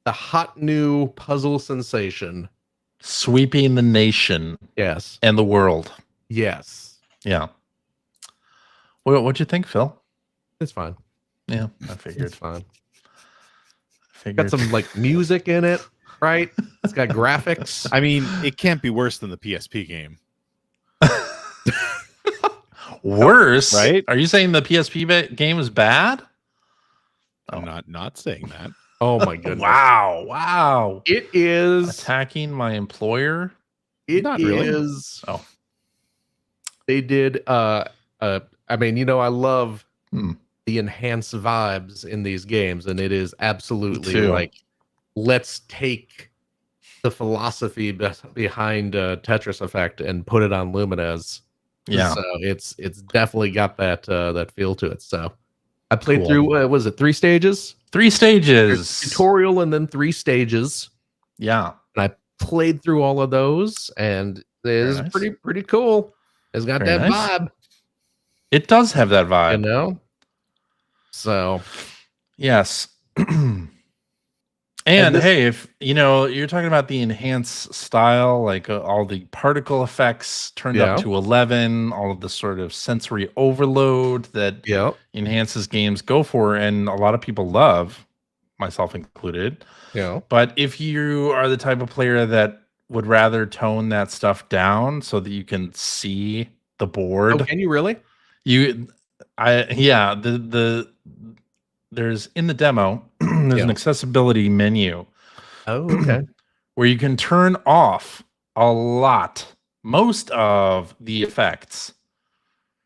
The hot new puzzle sensation. Sweeping the nation. Yes. And the world. Yes. Yeah. Well, what'd you think, Phil? It's fine. Yeah, I figured. It's fine. Got some like music in it, right? It's got graphics. I mean, it can't be worse than the PSP game. Worse, right? Are you saying the PSP game is bad? I'm not saying that. Oh my goodness! Wow! It is attacking my employer. Not really. Oh, they did. I mean, I love the enhanced vibes in these games, and it is absolutely like, let's take the philosophy behind Tetris Effect and put it on Lumines. Yeah, so it's definitely got that feel to it. So I played through. Was it 3 stages? 3 stages. Tutorial and then 3 stages. Yeah, and I played through all of those, and it is pretty cool. It's got that vibe. It does have that vibe, So, yes. And hey, if you're talking about the enhanced style, like all the particle effects turned up to 11, all of the sort of sensory overload that enhances games go for, and a lot of people love, myself included. Yeah. But if you are the type of player that would rather tone that stuff down so that you can see the board, can you really? There's in the demo, there's an accessibility menu. Oh, okay. Where you can turn off most of the effects.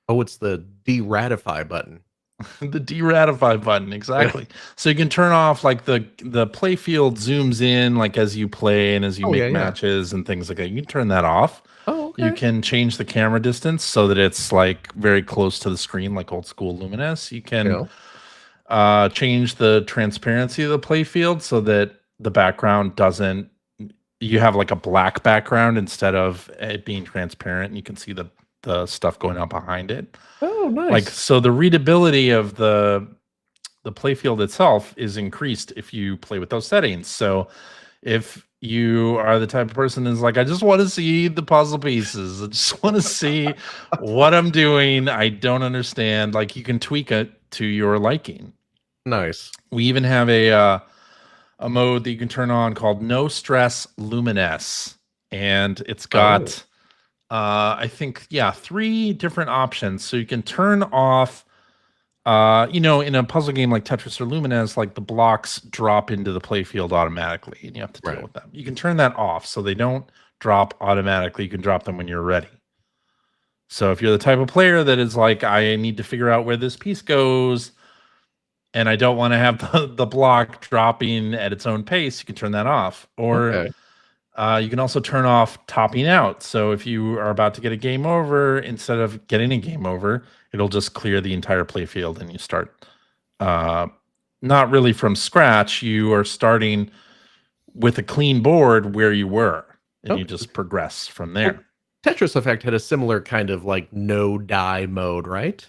Oh, it's the de-ratify button. The de-ratify button, exactly. So you can turn off like the play field zooms in like as you play and as you make matches and things like that. You can turn that off. Oh, okay. You can change the camera distance so that it's like very close to the screen, like old school Lumines. You can change the transparency of the play field so that the background doesn't. You have like a black background instead of it being transparent, and you can see the stuff going on behind it. Oh, nice. Like, so the readability of the playfield itself is increased if you play with those settings. So if you are the type of person who's like, I just want to see the puzzle pieces, I just want to see what I'm doing, I don't understand, like, you can tweak it to your liking. Nice. We even have a mode that you can turn on called No Stress Lumines, and it's got I think, yeah, 3 different options. So you can turn off, in a puzzle game like Tetris or Lumines, like the blocks drop into the playfield automatically and you have to deal with them. You can turn that off so they don't drop automatically. You can drop them when you're ready. So if you're the type of player that is like, I need to figure out where this piece goes and I don't want to have the block dropping at its own pace, you can turn that off. Or you can also turn off topping out. So if you are about to get a game over, instead of getting a game over, it'll just clear the entire playfield and you start not really from scratch. You are starting with a clean board where you were, and you just progress from there. Well, Tetris Effect had a similar kind of like no die mode, right?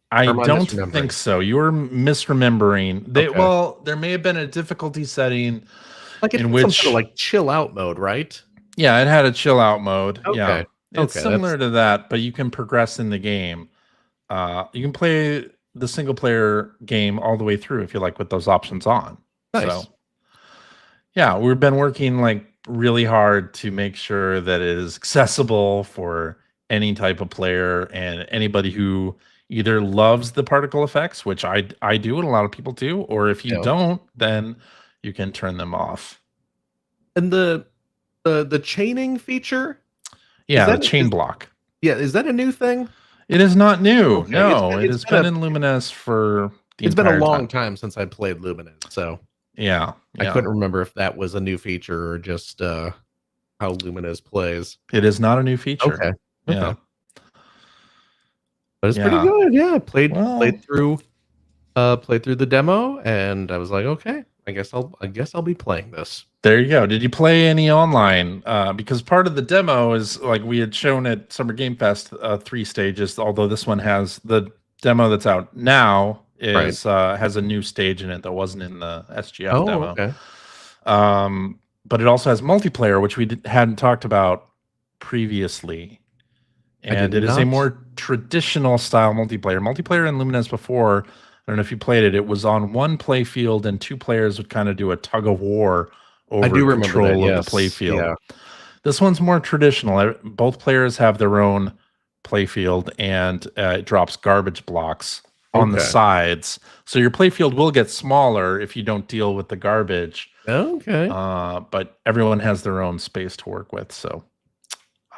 I don't think so. You're misremembering. Well, there may have been a difficulty setting in which some sort of like chill out mode, right? Yeah, it had a chill out mode. Okay. Yeah, it's similar to that, but you can progress in the game. You can play the single player game all the way through if you like with those options on. Nice. So, yeah, we've been working like really hard to make sure that it is accessible for any type of player and anybody who either loves the particle effects, which I do and a lot of people do, or if you don't, then you can turn them off. And the chaining feature? Yeah, the chain block. Yeah, is that a new thing? It is not new. Okay. No, it has been in Lumines for the It's been a long time since I played Lumines, so yeah. I couldn't remember if that was a new feature or just how Lumines plays. It is not a new feature. Okay. Yeah. But it's pretty good. Yeah, played through the demo and I was like, okay, I guess I'll be playing this. There you go. Did you play any online? Because part of the demo is like we had shown at Summer Game Fest 3 stages, although this one has the demo that's out now is has a new stage in it that wasn't in the SGF demo. Okay. But it also has multiplayer, which we hadn't talked about previously. And it is a more traditional style multiplayer. Multiplayer in Lumines before, I don't know if you played it, it was on one play field and 2 players would kind of do a tug of war over control of the play field. Yeah. This one's more traditional. Both players have their own play field and it drops garbage blocks on the sides. So your play field will get smaller if you don't deal with the garbage. Okay. But everyone has their own space to work with. So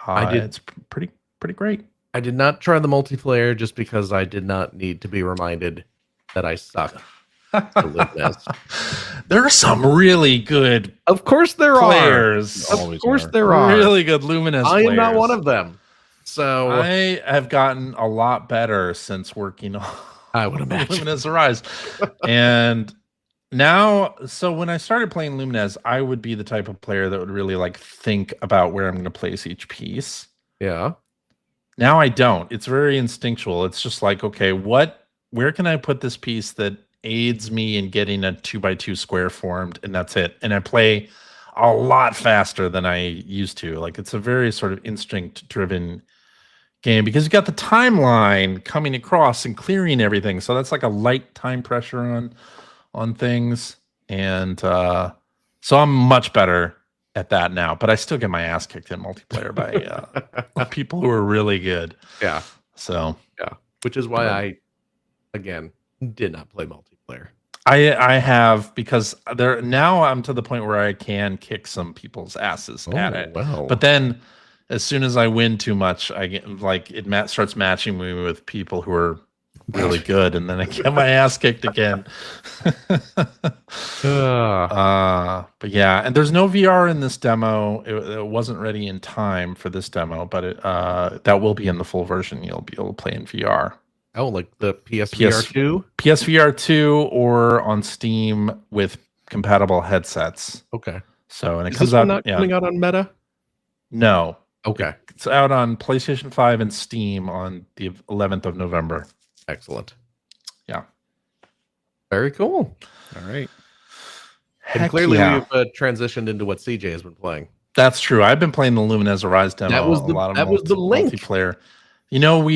it's pretty great. I did not try the multiplayer just because I did not need to be reminded that I suck. There are some really good of course there players. Of course there are really good Lumines players. I am not one of them. So I have gotten a lot better since working on I would imagine Lumines Arise. And now, so when I started playing Lumines, I would be the type of player that would really like think about where I'm going to place each piece. Yeah. Now I don't. It's very instinctual. It's just like, okay, where can I put this piece that aids me in getting a 2x2 square formed, and that's it. And I play a lot faster than I used to. Like it's a very sort of instinct-driven game because you got the timeline coming across and clearing everything. So that's like a light time pressure on things. And so I'm much better at that now, but I still get my ass kicked in multiplayer by people who are really good. Yeah. So yeah, which is why I, again, did not play multiplayer. I have because now I'm to the point where I can kick some people's asses at it. Wow. But then as soon as I win too much, I get like starts matching me with people who are really good, and then I get my ass kicked again. But yeah, and there's no VR in this demo. It wasn't ready in time for this demo, but that will be in the full version. You'll be able to play in VR. Oh, like the PSVR 2? PSVR 2 or on Steam with compatible headsets. Okay. So, and it Is comes this out not coming out on Meta? No. Okay. It's out on PlayStation 5 and Steam on the 11th of November. Excellent. Yeah. Very cool. All right. And clearly we've transitioned into what CJ has been playing. That's true. I've been playing the Lumines Arise demo. That was the link. Multiplayer. You know,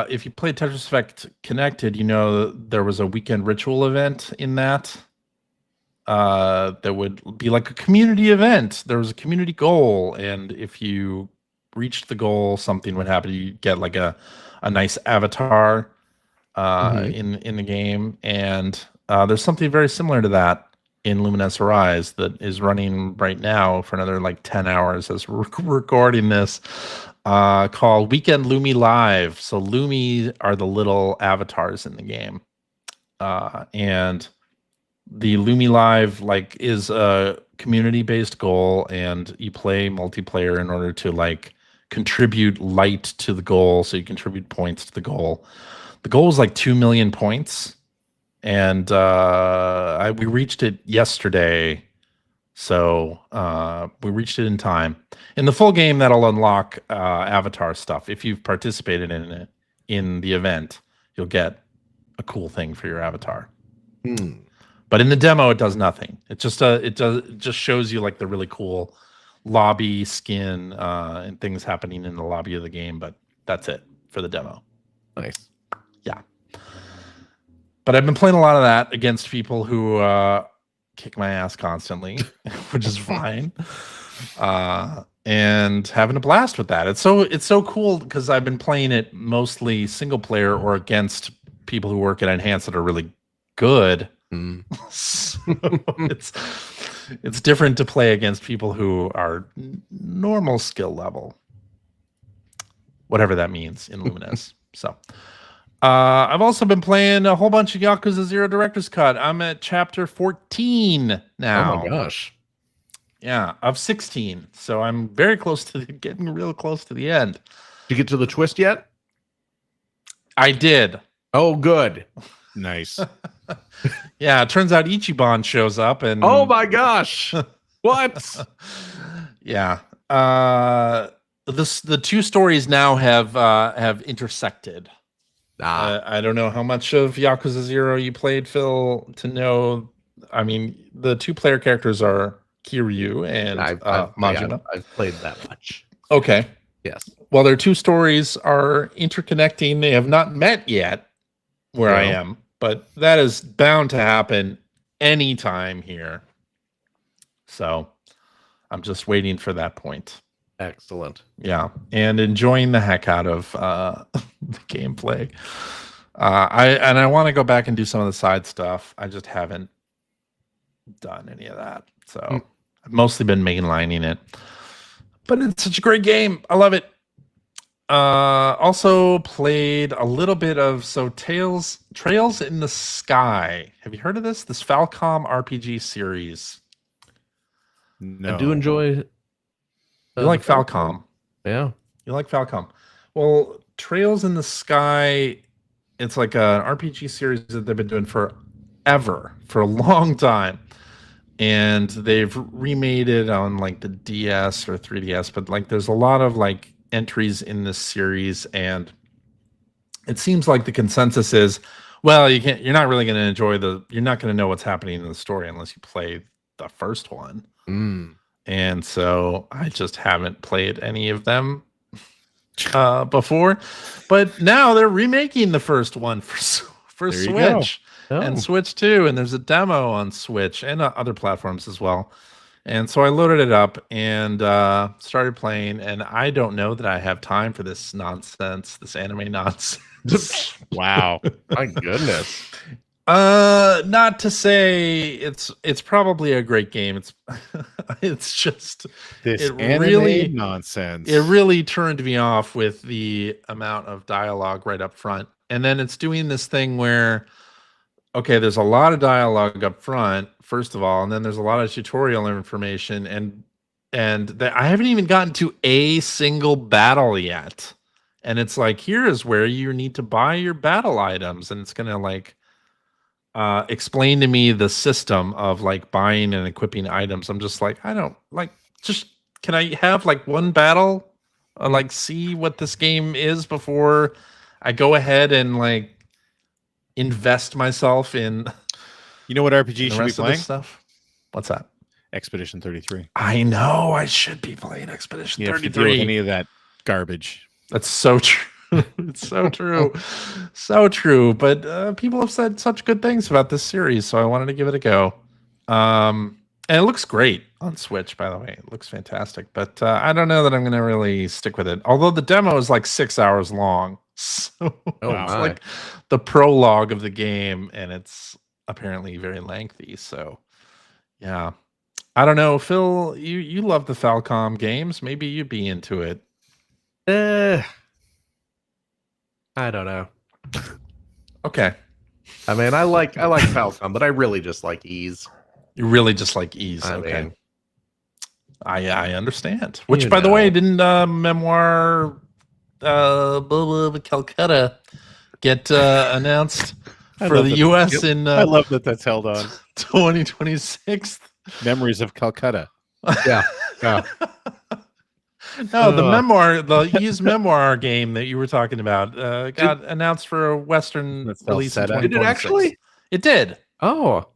if you played Tetris Effect Connected, you know there was a weekend ritual event in that. That would be like a community event. There was a community goal, and if you reached the goal, something would happen. You get like a nice avatar in the game, and there's something very similar to that in Lumines Arise that is running right now for another like 10 hours as we're recording this, called Weekend Lumi Live. So Lumi are the little avatars in the game, and the Lumi Live like is a community-based goal, and you play multiplayer in order to like contribute light to the goal. So you contribute points to the goal. The goal is like 2 million points, and we reached it yesterday. So we reached it in time. In the full game, that'll unlock avatar stuff. If you've participated in it in the event, you'll get a cool thing for your avatar. But in the demo, it does nothing. It just shows you like the really cool lobby skin and things happening in the lobby of the game. But that's it for the demo. Nice. Yeah. But I've been playing a lot of that against people who kick my ass constantly, which is fine. And having a blast with that. It's so cool because I've been playing it mostly single player or against people who work at Enhance that are really good. So it's different to play against people who are normal skill level, whatever that means in Lumines. So I've also been playing a whole bunch of Yakuza 0 Director's Cut. I'm at chapter 14 now. Oh my gosh. Yeah, of 16. So I'm very close to getting real close to the end. Did you get to the twist yet? I did. Oh, good. Nice. Yeah, it turns out Ichiban shows up, and oh my gosh. What? Yeah. The two stories now have intersected. I don't know how much of Yakuza 0 you played, Phil, to know. I mean, the 2-player characters are Kiryu and Majima. I've played that much. Okay. Yes. Well, their 2 stories are interconnecting. They have not met yet where I am, but that is bound to happen anytime here. So I'm just waiting for that point. Excellent. Yeah, and enjoying the heck out of the gameplay. I want to go back and do some of the side stuff. I just haven't done any of that. So I've mostly been mainlining it. But it's such a great game. I love it. Also played a little bit of Trails in the Sky. Have you heard of this? This Falcom RPG series. No. I do enjoy. You like Falcom? Yeah. You like Falcom? Well, Trails in the Sky, it's like an RPG series that they've been doing forever, for a long time. And they've remade it on like the DS or 3DS, but like there's a lot of like entries in this series, and it seems like the consensus is, well, you're not really going to enjoy you're not going to know what's happening in the story unless you play the first one. And so I just haven't played any of them before, but now they're remaking the first one for Switch and Switch 2, and there's a demo on Switch and other platforms as well. And so I loaded it up and started playing, and I don't know that I have time for this nonsense, this anime nonsense. Wow. My goodness. Not to say it's probably a great game. It's just this anime nonsense. It really turned me off with the amount of dialogue right up front. And then it's doing this thing where, okay, there's a lot of dialogue up front, first of all, and then there's a lot of tutorial information, and I haven't even gotten to a single battle yet. And it's like, here is where you need to buy your battle items, and it's gonna like explain to me the system of like buying and equipping items. I'm just like, I don't like, just can I have like one battle, like see what this game is before I go ahead and like invest myself in. You know what RPG should be playing? Stuff. What's that? Expedition 33. I know I should be playing Expedition 33. To deal with any of that garbage. That's so true. It's so true. So true. But people have said such good things about this series, so I wanted to give it a go. And it looks great on Switch, by the way. It looks fantastic. But I don't know that I'm going to really stick with it. Although the demo is like 6 hours long. So it's like the prologue of the game. And it's apparently very lengthy. So, yeah. I don't know. Phil, you love the Falcom games. Maybe you'd be into it. I don't know. Okay. I mean, I like Falcom, but I really just like Ease. You really just like Ease. I Okay. mean, I understand. Which, by the way, didn't Memoir Calcutta get announced for the U.S. in I love that's held on 2026. Memories of Calcutta. Yeah. No, the Ease Memoir game that you were talking about got announced for a Western release in 2026. Did it actually? It did. Oh,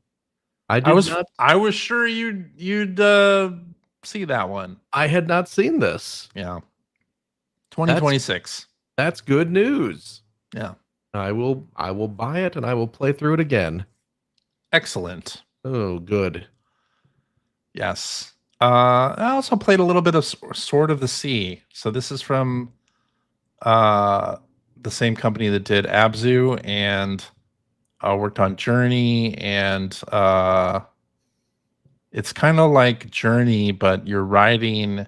I was sure you'd see that one. I had not seen this. Yeah. 2026. That's good news. Yeah. I will buy it and I will play through it again. Excellent. Oh, good. Yes. I also played a little bit of Sword of the Sea. So this is from the same company that did Abzu and worked on Journey, and it's kind of like Journey, but you're riding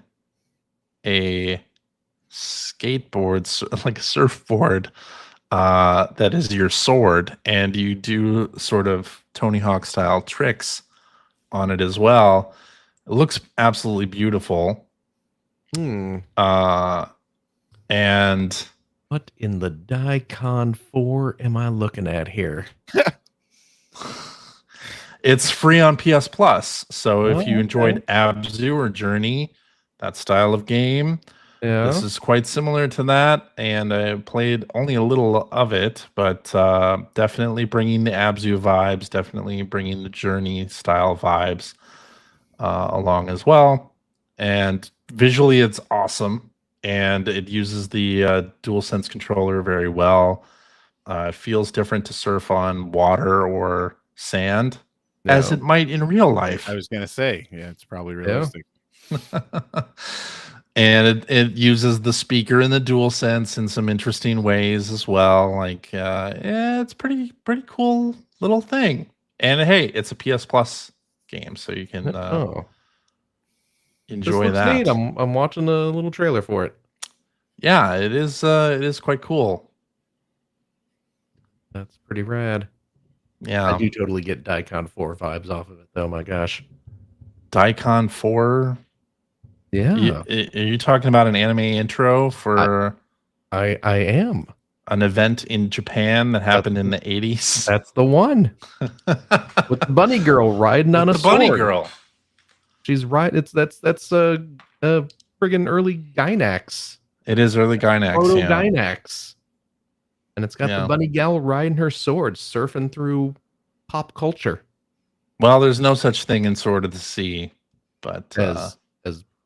a skateboard, like a surfboard, that is your sword, and you do sort of Tony Hawk style tricks on it as well. It looks absolutely beautiful. And what in the Daikon 4 am I looking at here? It's free on PS Plus. So if you enjoyed Abzu or Journey, that style of game, this is quite similar to that. And I played only a little of it, but definitely bringing the Abzu vibes, definitely bringing the Journey style vibes along as well. And visually, it's awesome. And it uses the DualSense controller very well. It feels different to surf on water or sand as it might in real life. I was going to say, yeah, it's probably realistic. And it uses the speaker and the DualSense in some interesting ways as well. Like, it's pretty cool little thing. And hey, it's a PS Plus game, so you can enjoy that. Neat. I'm watching a little trailer for it. Yeah, it is quite cool. That's pretty rad. Yeah. I do totally get Daikon 4 vibes off of it, though. My gosh. Daikon 4? Yeah. Are you talking about an anime intro for... I am. An event in Japan that happened in the 80s? That's the one. With the bunny girl riding on a sword. The bunny girl. She's right. That's friggin' early Gainax. It is early Gainax. Gainax. And it's got the bunny gal riding her sword, surfing through pop culture. Well, there's no such thing in Sword of the Sea, but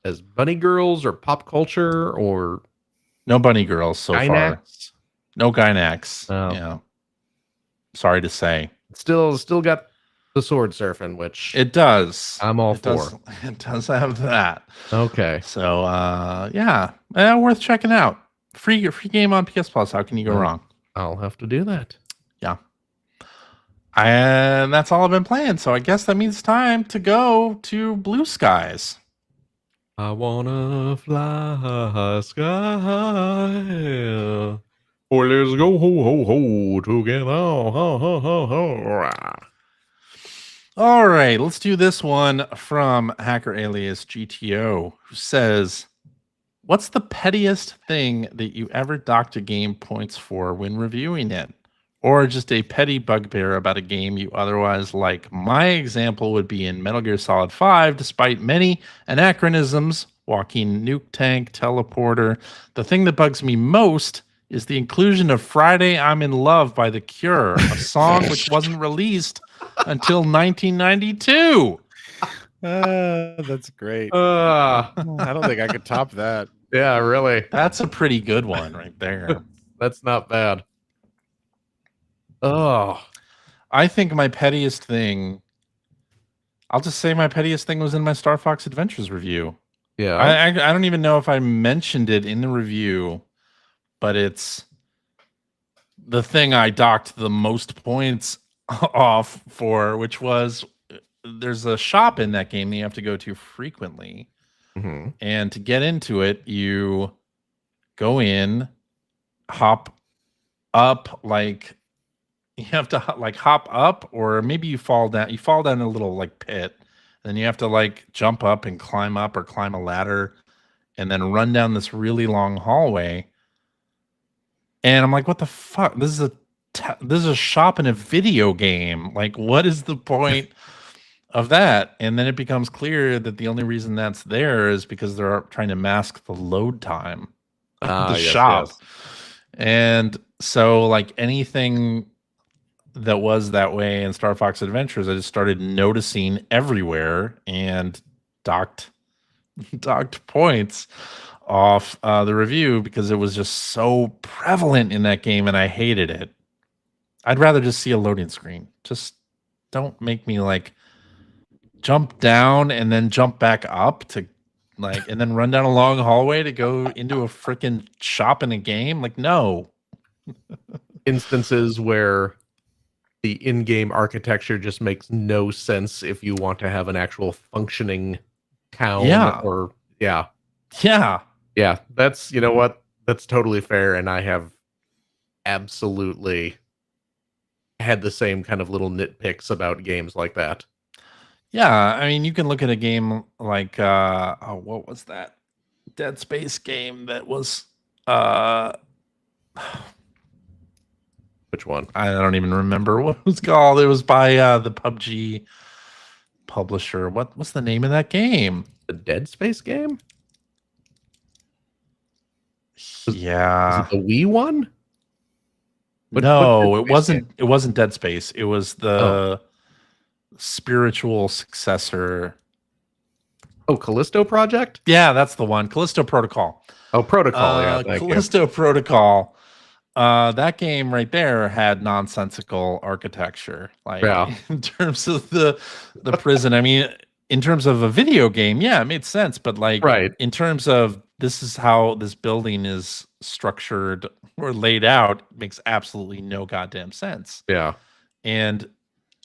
as bunny girls or pop culture or no bunny girls so far. No Gainax. Oh. Yeah. Sorry to say. Still got the sword surfing, which it does. I'm all for. It does have that. Okay. So worth checking out. Free game on PS Plus. How can you go wrong? I'll have to do that. Yeah. And that's all I've been playing. So I guess that means time to go to Blue Skies. I wanna fly sky. Or let's go ho ho ho together. Ho ho ho ho. All right, let's do this one from Hacker Alias GTO, who says, "What's the pettiest thing that you ever docked a game points for when reviewing it? Or just a petty bugbear about a game you otherwise like? My example would be in Metal Gear Solid 5, despite many anachronisms, walking nuke tank, teleporter. The thing that bugs me most is the inclusion of Friday I'm in Love by The Cure, a song which wasn't released until 1992. That's great. I don't think I could top that. Yeah, really. That's a pretty good one right there. That's not bad. Oh, I think my pettiest thing, I'll just say my pettiest thing was in my Star Fox Adventures review. Yeah. I don't even know if I mentioned it in the review, but it's the thing I docked the most points off for, which was there's a shop in that game that you have to go to frequently. Mm-hmm. And to get into it, you go in, hop up, like you have to like hop up, or maybe you fall down. You fall down a little like pit. Then you have to like jump up and climb up or climb a ladder and then run down this really long hallway. And I'm like, what the fuck? This is a shop in a video game. Like, what is the point of that? And then it becomes clear that the only reason that's there is because they're trying to mask the load time of the shop. Yes. And so like anything that was that way in Star Fox Adventures, I just started noticing everywhere and docked points off the review because it was just so prevalent in that game and I hated it. I'd rather just see a loading screen. Just don't make me like jump down and then jump back up to like and then run down a long hallway to go into a freaking shop in a game. Like, no. Instances where the in-game architecture just makes no sense if you want to have an actual functioning town. Yeah. That's, you know what? That's totally fair. And I have absolutely had the same kind of little nitpicks about games like that. Yeah. I mean, you can look at a game like, what was that Dead Space game that was, which one? I don't even remember what it was called. It was by the PUBG publisher. What's the name of that game? The Dead Space game? Yeah. Was it the Wii one? No, it wasn't. Game? It wasn't Dead Space. It was the spiritual successor. Oh, Callisto Project? Yeah, that's the one. Callisto Protocol. Oh, Protocol. Yeah, Callisto Protocol. That game right there had nonsensical architecture, like in terms of the prison. I mean, in terms of a video game, yeah, it made sense, but like in terms of this is how this building is structured or laid out, makes absolutely no goddamn sense. Yeah, and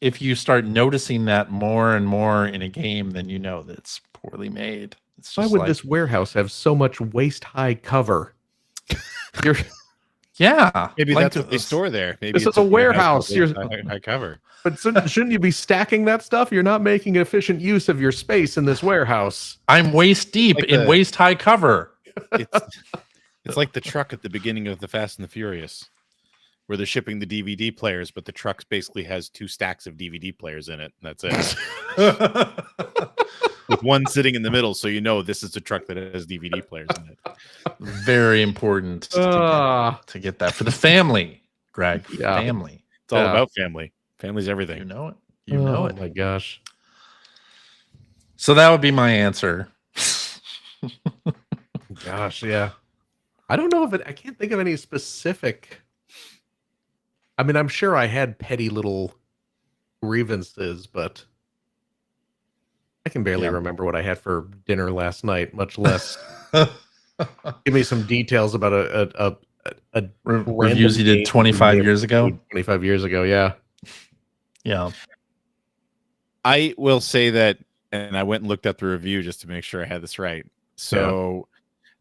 if you start noticing that more and more in a game, then you know that it's poorly made. It's just why would this warehouse have so much waist-high cover? Yeah, maybe like that's what they store there. Maybe this is a warehouse. High cover. But shouldn't you be stacking that stuff? You're not making efficient use of your space in this warehouse. I'm waist deep in waist high cover. It's like the truck at the beginning of the Fast and the Furious, where they're shipping the DVD players, but the truck basically has 2 stacks of DVD players in it. And that's it. With one sitting in the middle, so you know this is a truck that has DVD players in it. Very important to get that for the family, Greg. Yeah. Family. It's all about family. Family's everything. You know it. You know it. Oh my gosh. So that would be my answer. Gosh, yeah. I don't know I can't think of any specific. I mean, I'm sure I had petty little grievances, but I can barely remember what I had for dinner last night, much less give me some details about a reviews you did 25 years ago. 25 years ago, yeah. Yeah. I will say that, and I went and looked up the review just to make sure I had this right. So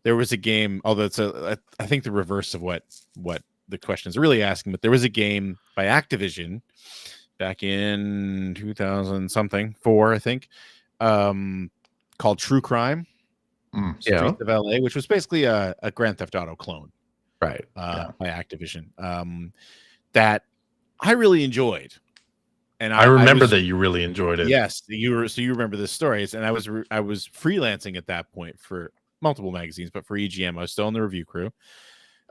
there was a game, although it's I think the reverse of what the question is really asking, but there was a game by Activision back in 2000 something 4, I think, called True Crime, Streets of LA, which was basically a Grand Theft Auto clone, right? By Activision, that I really enjoyed, and I remember that you really enjoyed it. Yes, you remember the stories, and I was freelancing at that point for multiple magazines, but for EGM, I was still in the review crew,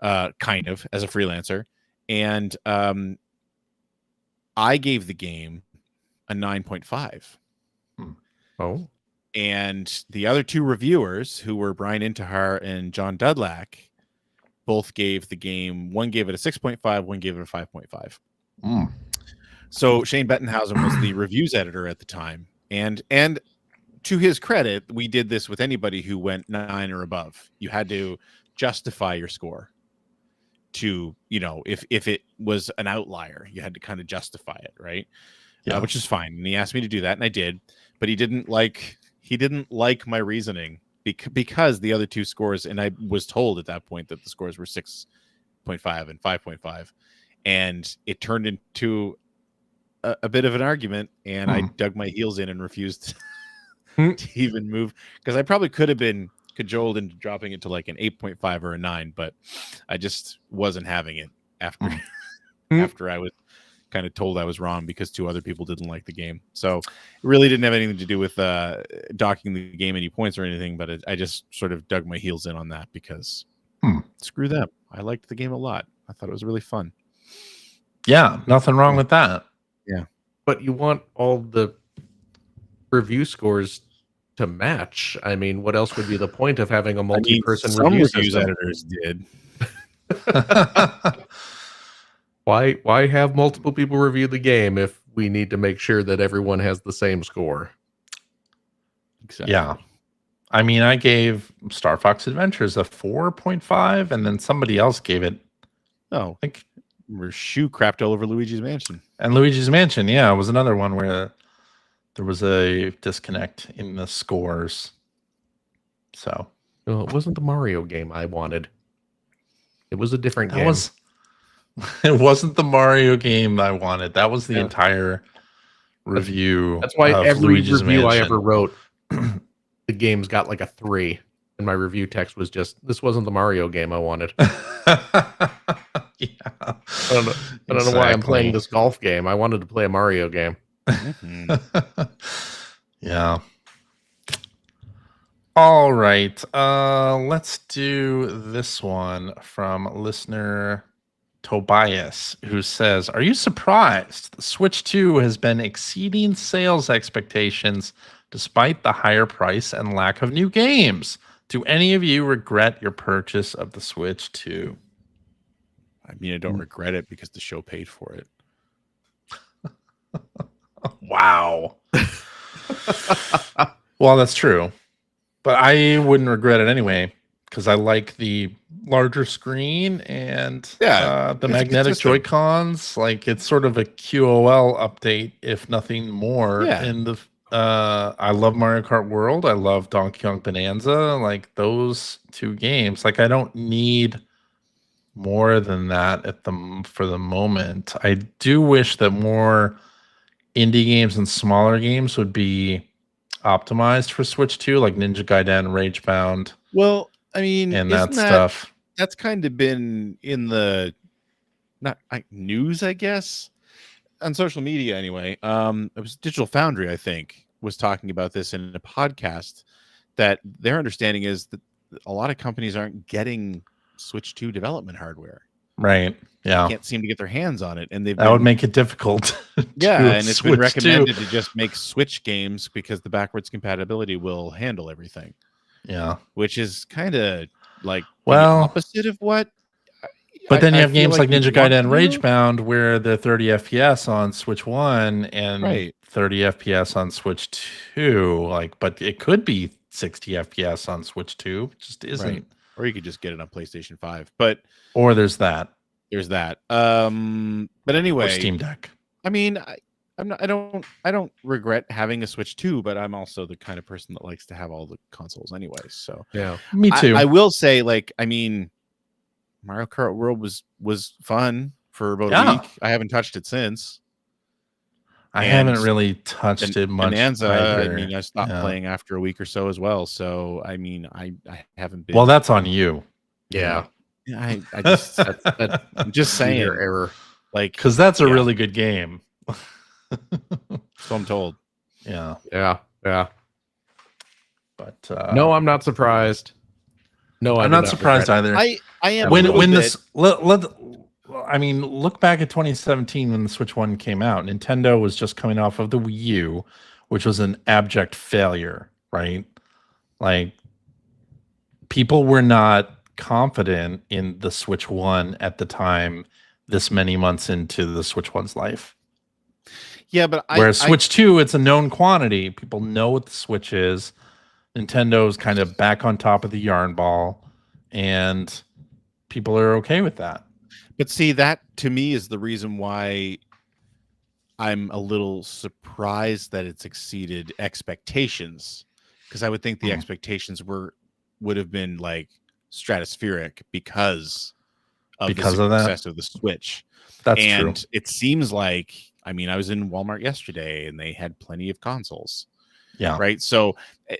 kind of as a freelancer, and I gave the game a 9.5. Oh. And the other 2 reviewers, who were Brian Intihar and John Dudlack, both gave the game, one gave it a 6.5, one gave it a 5.5. So Shane Bettenhausen was the reviews editor at the time, And to his credit, we did this with anybody who went 9 or above. You had to justify your score. To, you know, if it was an outlier, you had to kind of justify it, right? Yeah. Which is fine. And he asked me to do that, and I did. But he didn't like my reasoning because the other two scores, and I was told at that point that the scores were 6.5 and 5.5, and it turned into a bit of an argument, and I dug my heels in and refused to even move, because I probably could have been cajoled into dropping it to like an 8.5 or a 9, but I just wasn't having it after I was kind of told I was wrong because 2 other people didn't like the game. So it really didn't have anything to do with docking the game any points or anything, but I just sort of dug my heels in on that because screw them. I liked the game a lot. I thought it was really fun. Yeah, nothing wrong with that. Yeah. But you want all the review scores to match. I mean, what else would be the point of having a multi-person review system? Editors did. Why have multiple people review the game if we need to make sure that everyone has the same score? Exactly. Yeah. I mean, I gave Star Fox Adventures a 4.5, and then somebody else gave it. Oh, I think we're shoe crapped all over Luigi's Mansion. And Luigi's Mansion, yeah, was another one where there was a disconnect in the scores. So, well, it wasn't the Mario game I wanted. It was a different game. It wasn't the Mario game I wanted. That was the entire review. That's why every Luigi's review Mansion I ever wrote, the game's got like a 3. And my review text was just, this wasn't the Mario game I wanted. Yeah. I don't know why I'm playing this golf game. I wanted to play a Mario game. Yeah. All right. Let's do this one from listener Tobias, who says, "Are you surprised the Switch 2 has been exceeding sales expectations despite the higher price and lack of new games? Do any of you regret your purchase of the Switch 2? I mean, I don't regret it because the show paid for it. Wow. Well, that's true. But I wouldn't regret it anyway because I like the larger screen and the magnetic Joy-Cons. Like, it's sort of a QOL update, if nothing more. Yeah. And I love Mario Kart World. I love Donkey Kong Bonanza. Like, those 2 games. Like, I don't need more than that for the moment. I do wish that more indie games and smaller games would be optimized for Switch 2, like Ninja Gaiden, Ragebound. Well, I mean, and that stuff. That's kind of been in the news, I guess, on social media anyway. It was Digital Foundry, I think, was talking about this in a podcast, that their understanding is that a lot of companies aren't getting Switch 2 development hardware. Right. Yeah. They can't seem to get their hands on it, and would make it difficult. Yeah, and it's been recommended to just make Switch games because the backwards compatibility will handle everything. Yeah, which is kind of like the opposite of what. But then you have games like Ninja Gaiden Ragebound where they're 30 FPS on Switch 1 and 30 FPS on Switch 2. Like, but it could be 60 FPS on Switch 2. It just isn't. Right. Or you could just get it on PlayStation 5. Or there's that. But anyway, or Steam Deck. I mean, I don't regret having a Switch 2, but I'm also the kind of person that likes to have all the consoles anyway. So yeah, me too. I will say, like, I mean, Mario Kart World was fun for about a week. I haven't touched it since. I haven't really touched it much. Bonanza, I mean, I stopped playing after a week or so as well. So I mean, I haven't been. Well, that's on you. Yeah. I just I'm just saying your error, like, because that's a really good game. So I'm told. Yeah. But no, I'm not surprised. No, I'm not surprised either. I am when this I mean, look back at 2017 when the Switch 1 came out. Nintendo was just coming off of the Wii U, which was an abject failure, right? Like, people were not confident in the Switch 1 at the time, this many months into the Switch 1's life. Yeah, but whereas Switch 2, it's a known quantity. People know what the Switch is. Nintendo's kind of back on top of the yarn ball, and people are okay with that. But see, that to me is the reason why I'm a little surprised that it's exceeded expectations, because I would think the expectations would have been like stratospheric because of the success of the Switch. That's true. And it seems like, I mean, I was in Walmart yesterday and they had plenty of consoles. Yeah. Right. So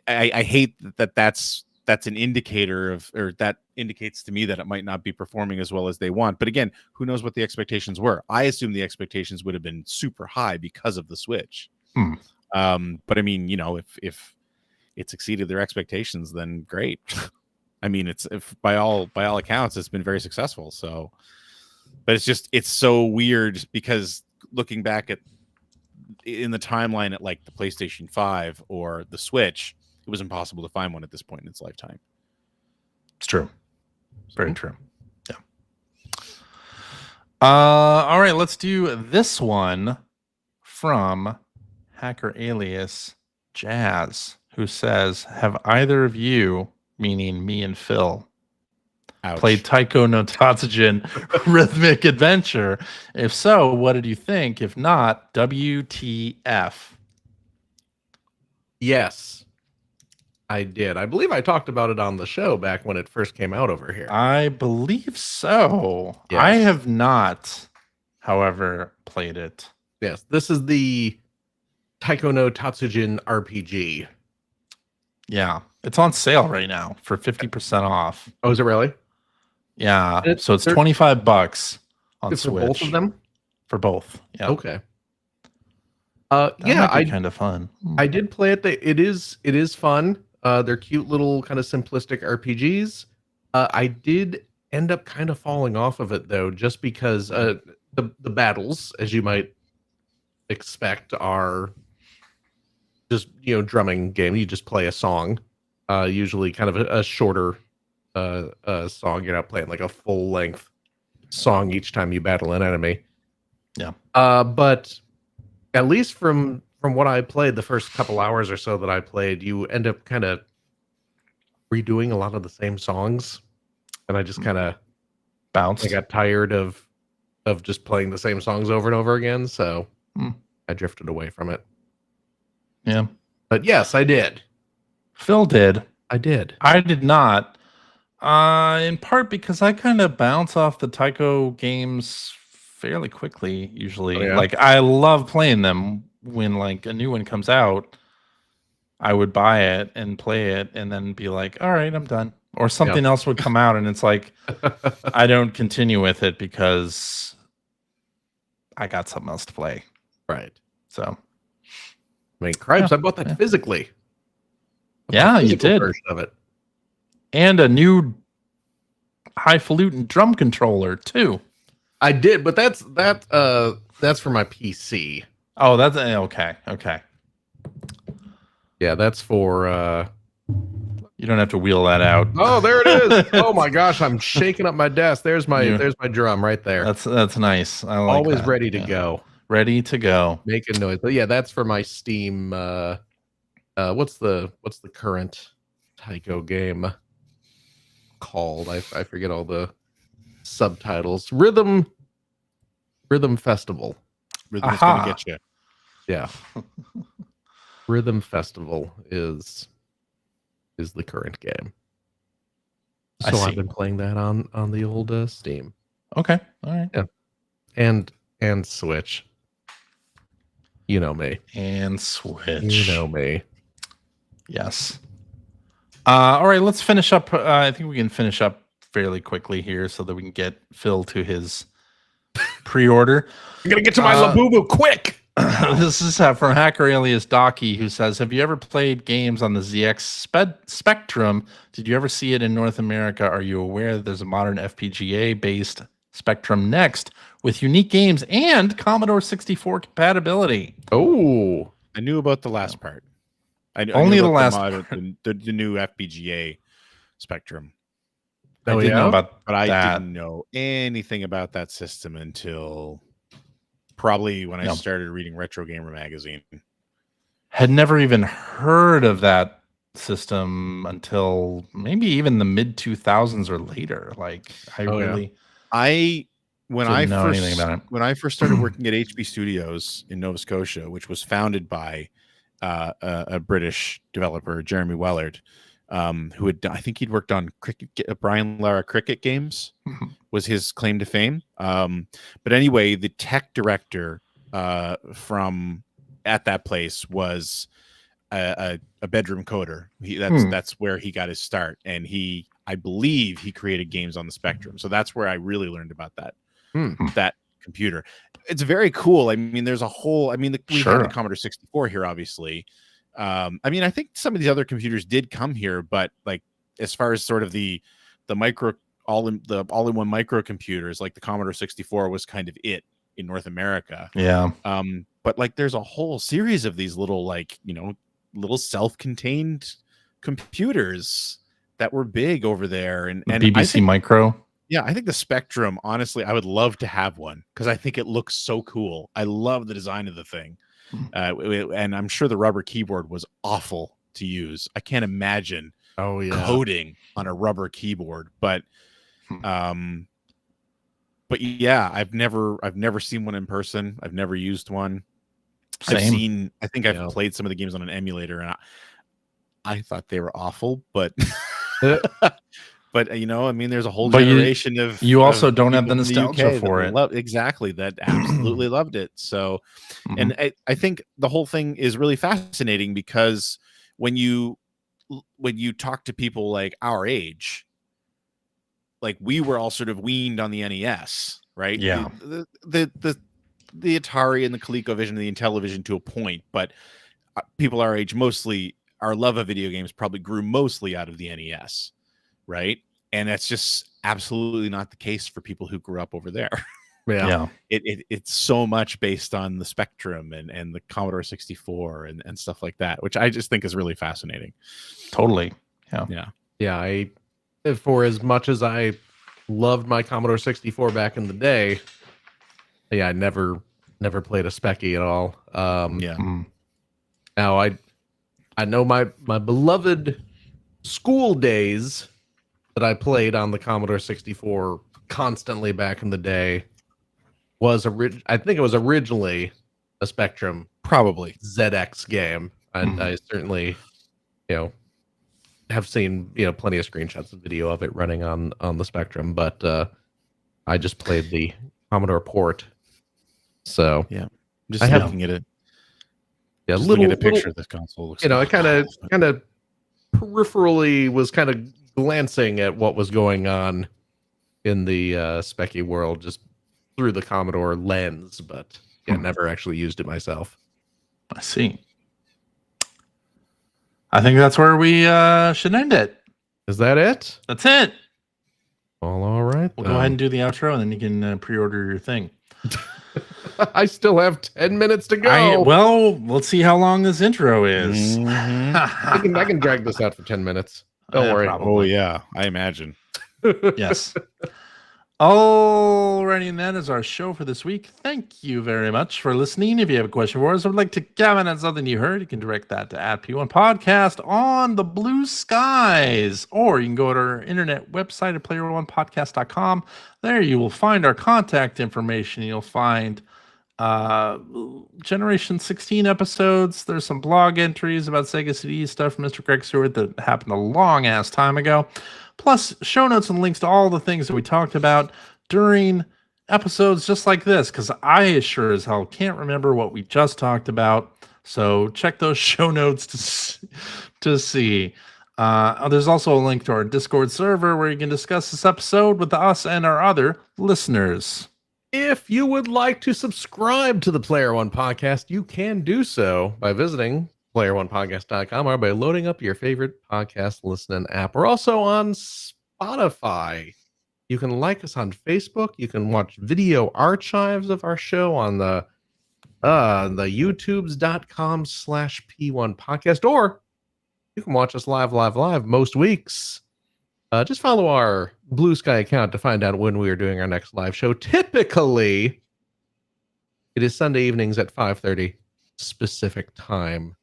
I hate that's an indicator of, or that indicates to me that it might not be performing as well as they want. But again, who knows what the expectations were? I assume the expectations would have been super high because of the Switch. But I mean, you know, if it's exceeded their expectations, then great. I mean, by all accounts, it's been very successful. So, but it's so weird because looking back in the timeline at like the PlayStation 5 or the Switch, it was impossible to find one at this point in its lifetime. It's true. Very true. Yeah. All right, let's do this one from Hacker Alias Jazz, who says, have either of you, meaning me and Phil, played Taiko no Tatsujin Rhythmic Adventure? If so, what did you think? If not, WTF? Yes, I did. I believe I talked about it on the show back when it first came out over here. I believe so. Yes. I have not, however, played it. Yes, this is the Taiko no Tatsujin RPG. Yeah, it's on sale right now for 50% off. Oh, is it really? Yeah, so it's $25 on Switch. For both of them? For both. Yeah. Okay. Yeah, kind of fun. I did play it. It is fun. They're cute little kind of simplistic RPGs. I did end up kind of falling off of it though, just because the battles, as you might expect, are just, you know, drumming game. You just play a song, usually kind of a shorter song. You're not playing like a full length song each time you battle an enemy. Yeah. But at least from what I played, the first couple hours or so that I played, you end up kind of redoing a lot of the same songs, and I just kind of bounced. I got tired of just playing the same songs over and over again, so I drifted away from it. Yeah. But yes, I did. Phil did. I did. I did not. In part because I kind of bounce off the Taiko games fairly quickly, usually. Oh, yeah? Like, I love playing them when like a new one comes out. I would buy it and play it and then be like, all right, I'm done. Or something else would come out and it's like, I don't continue with it because I got something else to play. Right. So, I mean, cripes, I bought that physically. Yeah, you did. Version of it. And a new highfalutin drum controller too. I did, but that's for my PC. Oh, that's okay. Okay. Yeah, that's for you don't have to wheel that out. Oh, there it is. Oh my gosh, I'm shaking up my desk. There's my drum right there. That's nice. I like always that. ready to go. Ready to go. Making noise. But yeah, that's for my Steam what's the current Taiko game called? I forget all the subtitles. Rhythm Festival. Rhythm is gonna get you. Yeah. Rhythm Festival is the current game. So I've been playing that on the old Steam. Okay. All right. Yeah. And Switch. You know me. And Switch. You know me. Yes. All right, let's finish up. I think we can finish up fairly quickly here so that we can get Phil to his pre-order. I'm going to get to my Labubu quick. This is from Hacker Alias Docky, who says, have you ever played games on the ZX Spectrum? Did you ever see it in North America? Are you aware that there's a modern FPGA-based Spectrum Next with unique games and Commodore 64 compatibility? Oh, I knew about the last part. Only the last part. The new FPGA Spectrum. I didn't know about but I didn't know anything about that system until probably when I started reading Retro Gamer magazine. Had never even heard of that system until maybe even the mid 2000s or later. Like when I first started working at HB Studios in Nova Scotia, which was founded by a British developer, Jeremy Wellard, who I think he'd worked on Brian Lara cricket games, was his claim to fame. But anyway, the tech director from at that place was a bedroom coder. That's where he got his start, and I believe he created games on the Spectrum. So that's where I really learned about that computer. It's very cool. I mean, there's a whole. I mean, we have the Commodore 64 here, obviously. I mean, I think some of these other computers did come here, but like as far as sort of the micro all-in-one microcomputers, like the Commodore 64 was kind of it in North America. Yeah. But like there's a whole series of these little little self-contained computers that were big over there, and BBC Micro. Yeah, I think the Spectrum, honestly, I would love to have one because I think it looks so cool. I love the design of the thing. And I'm sure the rubber keyboard was awful to use. I can't imagine coding on a rubber keyboard, but yeah, I've never seen one in person. I've never used one. Same. I've played some of the games on an emulator, and I thought they were awful, but but I mean, there's a whole generation of you also don't have the nostalgia for it. Exactly, that absolutely loved it. So, and I think the whole thing is really fascinating because when you talk to people like our age, like we were all sort of weaned on the NES, right? Yeah. The Atari and the ColecoVision and the Intellivision to a point, but people our age, mostly our love of video games probably grew mostly out of the NES, right? And that's just absolutely not the case for people who grew up over there. Yeah. It's so much based on the Spectrum and the Commodore 64 and stuff like that, which I just think is really fascinating. Totally. Yeah. For as much as I loved my Commodore 64 back in the day, I never played a Specky at all. Now I know my beloved school days that I played on the Commodore 64 constantly back in the day was I think it was originally a Spectrum, probably ZX game. And I certainly, have seen plenty of screenshots and video of it running on the Spectrum, but I just played the Commodore port. So yeah, just looking at it. Yeah, just looking at a picture of this console. Looks I kind of peripherally was kind of glancing at what was going on in the Specky world just through the Commodore lens, but never actually used it myself. I see. I think that's where we should end it. Is that it? That's it. Well, all right. We'll go ahead and do the outro, and then you can pre-order your thing. I still have 10 minutes to go. Well, let's see how long this intro is. I can drag this out for 10 minutes. Don't worry. Probably. Oh, yeah, I imagine. Yes. Alrighty, and that is our show for this week. Thank you very much for listening. If you have a question for us or would like to comment on something you heard, you can direct that to @P1 Podcast on the Blue Skies, or you can go to our internet website at player1podcast.com. There you will find our contact information. You'll find Generation 16 episodes. There's some blog entries about Sega CD stuff from Mr. Greg Stewart that happened a long ass time ago. Plus, show notes and links to all the things that we talked about during episodes just like this, because I sure as hell can't remember what we just talked about. So check those show notes to see. There's also a link to our Discord server where you can discuss this episode with us and our other listeners. If you would like to subscribe to the Player One Podcast, you can do so by visiting player1podcast.com or by loading up your favorite podcast listening app. We're also on Spotify. You can like us on Facebook. You can watch video archives of our show on the youtubes.com/P1 podcast, or you can watch us live most weeks. Just follow our Blue Sky account to find out when we are doing our next live show. Typically, It is Sunday evenings at 5:30 specific time.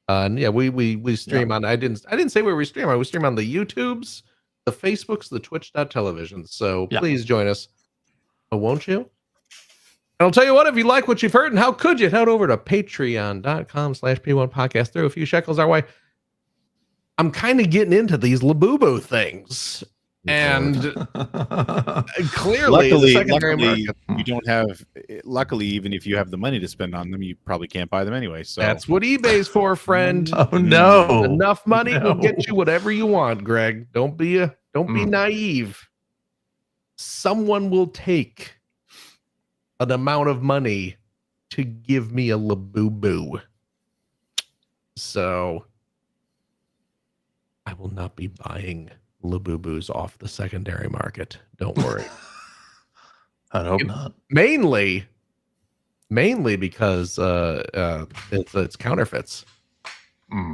And yeah, we stream on. I didn't say where we stream. We stream on the YouTubes, the Facebooks, the Twitch.television. So please join us. Oh, won't you? And I'll tell you what, if you like what you've heard, and how could you, head over to patreon.com/P1podcast. Throw a few shekels our way. I'm kind of getting into these Labubu things. And clearly, luckily you don't have. Luckily, even if you have the money to spend on them, you probably can't buy them anyway. So that's what eBay's for, friend. Oh no! Enough money will get you whatever you want, Greg. Don't be naive. Someone will take an amount of money to give me a Labubu. So I will not be buying Labubus off the secondary market. Don't worry. I hope not. Mainly because it's counterfeits.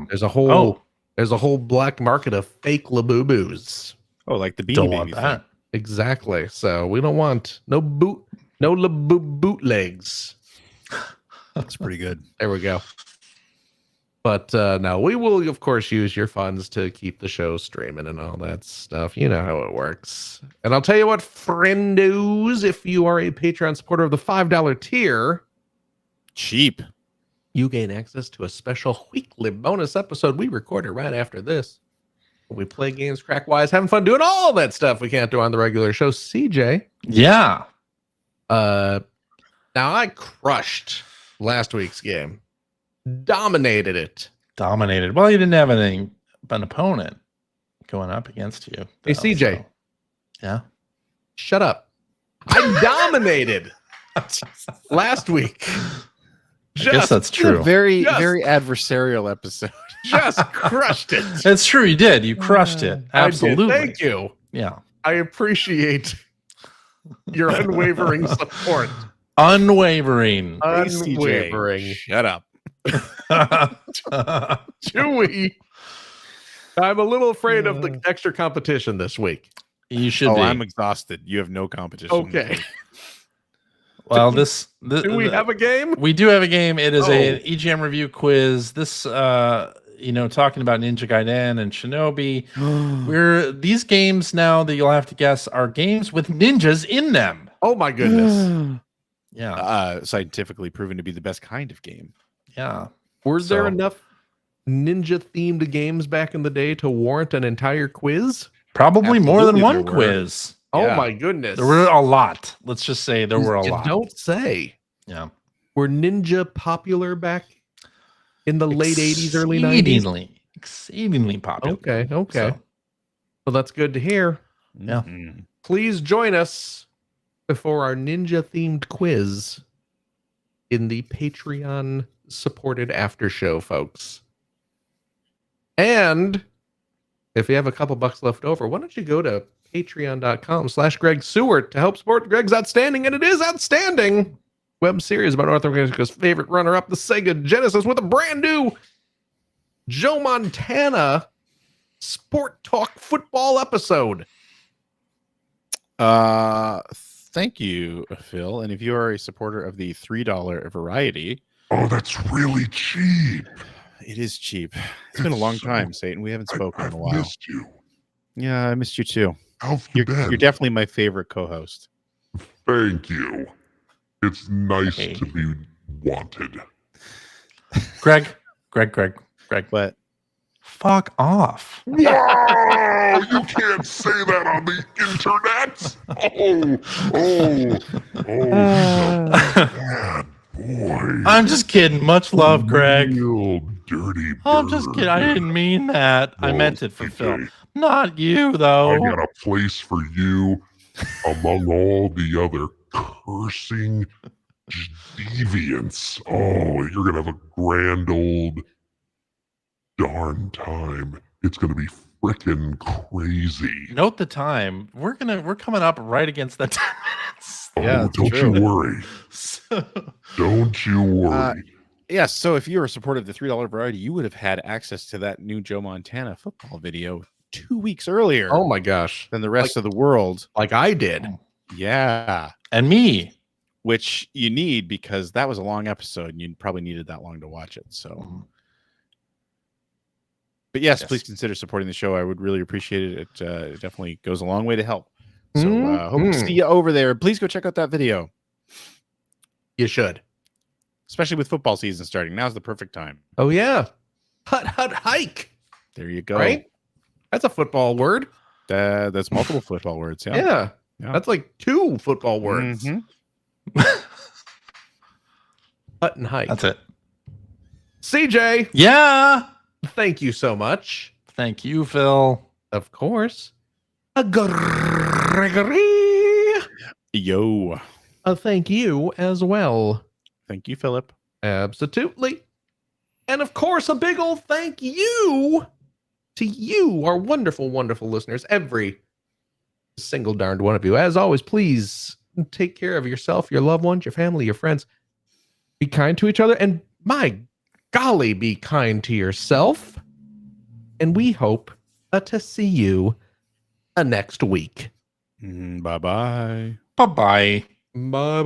There's a whole black market of fake Labubus. Oh, like the Beanie Don't Baby want that. thing. Exactly. So we don't want no bootlegs. That's pretty good. There we go. But no, we will, of course, use your funds to keep the show streaming and all that stuff. You know how it works. And I'll tell you what, friendos, if you are a Patreon supporter of the $5 tier, cheap, you gain access to a special weekly bonus episode we recorded right after this. We play games crack-wise, having fun doing all that stuff we can't do on the regular show. CJ. Yeah. Now I crushed last week's game. Dominated it. Well, you didn't have an opponent going up against you. Hey, CJ. So, yeah. Shut up. I dominated last week. I guess that's true. Very adversarial episode. Just crushed it. It's true. You did. You crushed it. Absolutely. Thank you. Yeah. I appreciate your unwavering support. Unwavering. Unwavering. Shut up. Chewy. I'm a little afraid of the extra competition this week. You should be. I'm exhausted. You have no competition. Okay. Well, do we have a game? We do have a game. It is an EGM review quiz. This, talking about Ninja Gaiden and Shinobi. These games now that you'll have to guess are games with ninjas in them. Oh my goodness. Yeah. Scientifically proven to be the best kind of game. Yeah. Were there enough ninja-themed games back in the day to warrant an entire quiz? Probably more than one quiz. Oh my goodness. There were a lot. Let's just say there were a lot. Don't say. Yeah. Were ninja popular back in the late 80s, early 90s? Exceedingly popular. Okay. Well, that's good to hear. Yeah. Please join us for our ninja-themed quiz in the Patreon supported after show, folks. And if you have a couple bucks left over, why don't you go to patreon.com/Greg Seward to help support Greg's outstanding, and it is outstanding, web series about North America's favorite runner-up, the Sega Genesis, with a brand new Joe Montana Sport Talk football episode. Thank you, Phil. And if you are a supporter of the $3 variety, that's really cheap. It is cheap. It's been a long time, Satan. We haven't spoken in a while. I missed you. Yeah, I missed you too. You're definitely my favorite co-host. Thank you. It's nice to be wanted. Greg. What? Fuck off. Wow, you can't say that on the internet. He's a bad boy. I'm just kidding. Much love, Greg. Real dirty bird. I'm just kidding. I didn't mean that. I meant it for Phil. Not you, though. I got a place for you among all the other cursing deviants. Oh, you're going to have a grand old darn time. It's going to be frickin' crazy. Note the time. We're coming up right against the 10 minutes. Yeah, don't true. you worry. Don't you worry. Yes, so if you were a supporter of the $3 variety, you would have had access to that new Joe Montana football video 2 weeks earlier. Oh my gosh. Than the rest of the world. Like I did. Yeah. And me. which you need because that was a long episode and you probably needed that long to watch it. So, but yes, please consider supporting the show. I would really appreciate it. It definitely goes a long way to help. So hope to see you over there. Please go check out that video. You should. Especially with football season starting. Now's the perfect time. Oh, yeah. Hut, hike. There you go. Right? That's a football word. That's multiple football words. Yeah. Yeah. That's like 2 football words. Hut and hike. That's it. CJ. Yeah. Thank you so much. Thank you, Phil. Of course. Gregory. Yo. Thank you as well. Thank you, Philip. Absolutely. And of course, a big old thank you to you, our wonderful, wonderful listeners, every single darned one of you. As always, please take care of yourself, your loved ones, your family, your friends. Be kind to each other. And my golly, be kind to yourself. And we hope to see you next week. Bye-bye. Bye-bye. Bye-bye.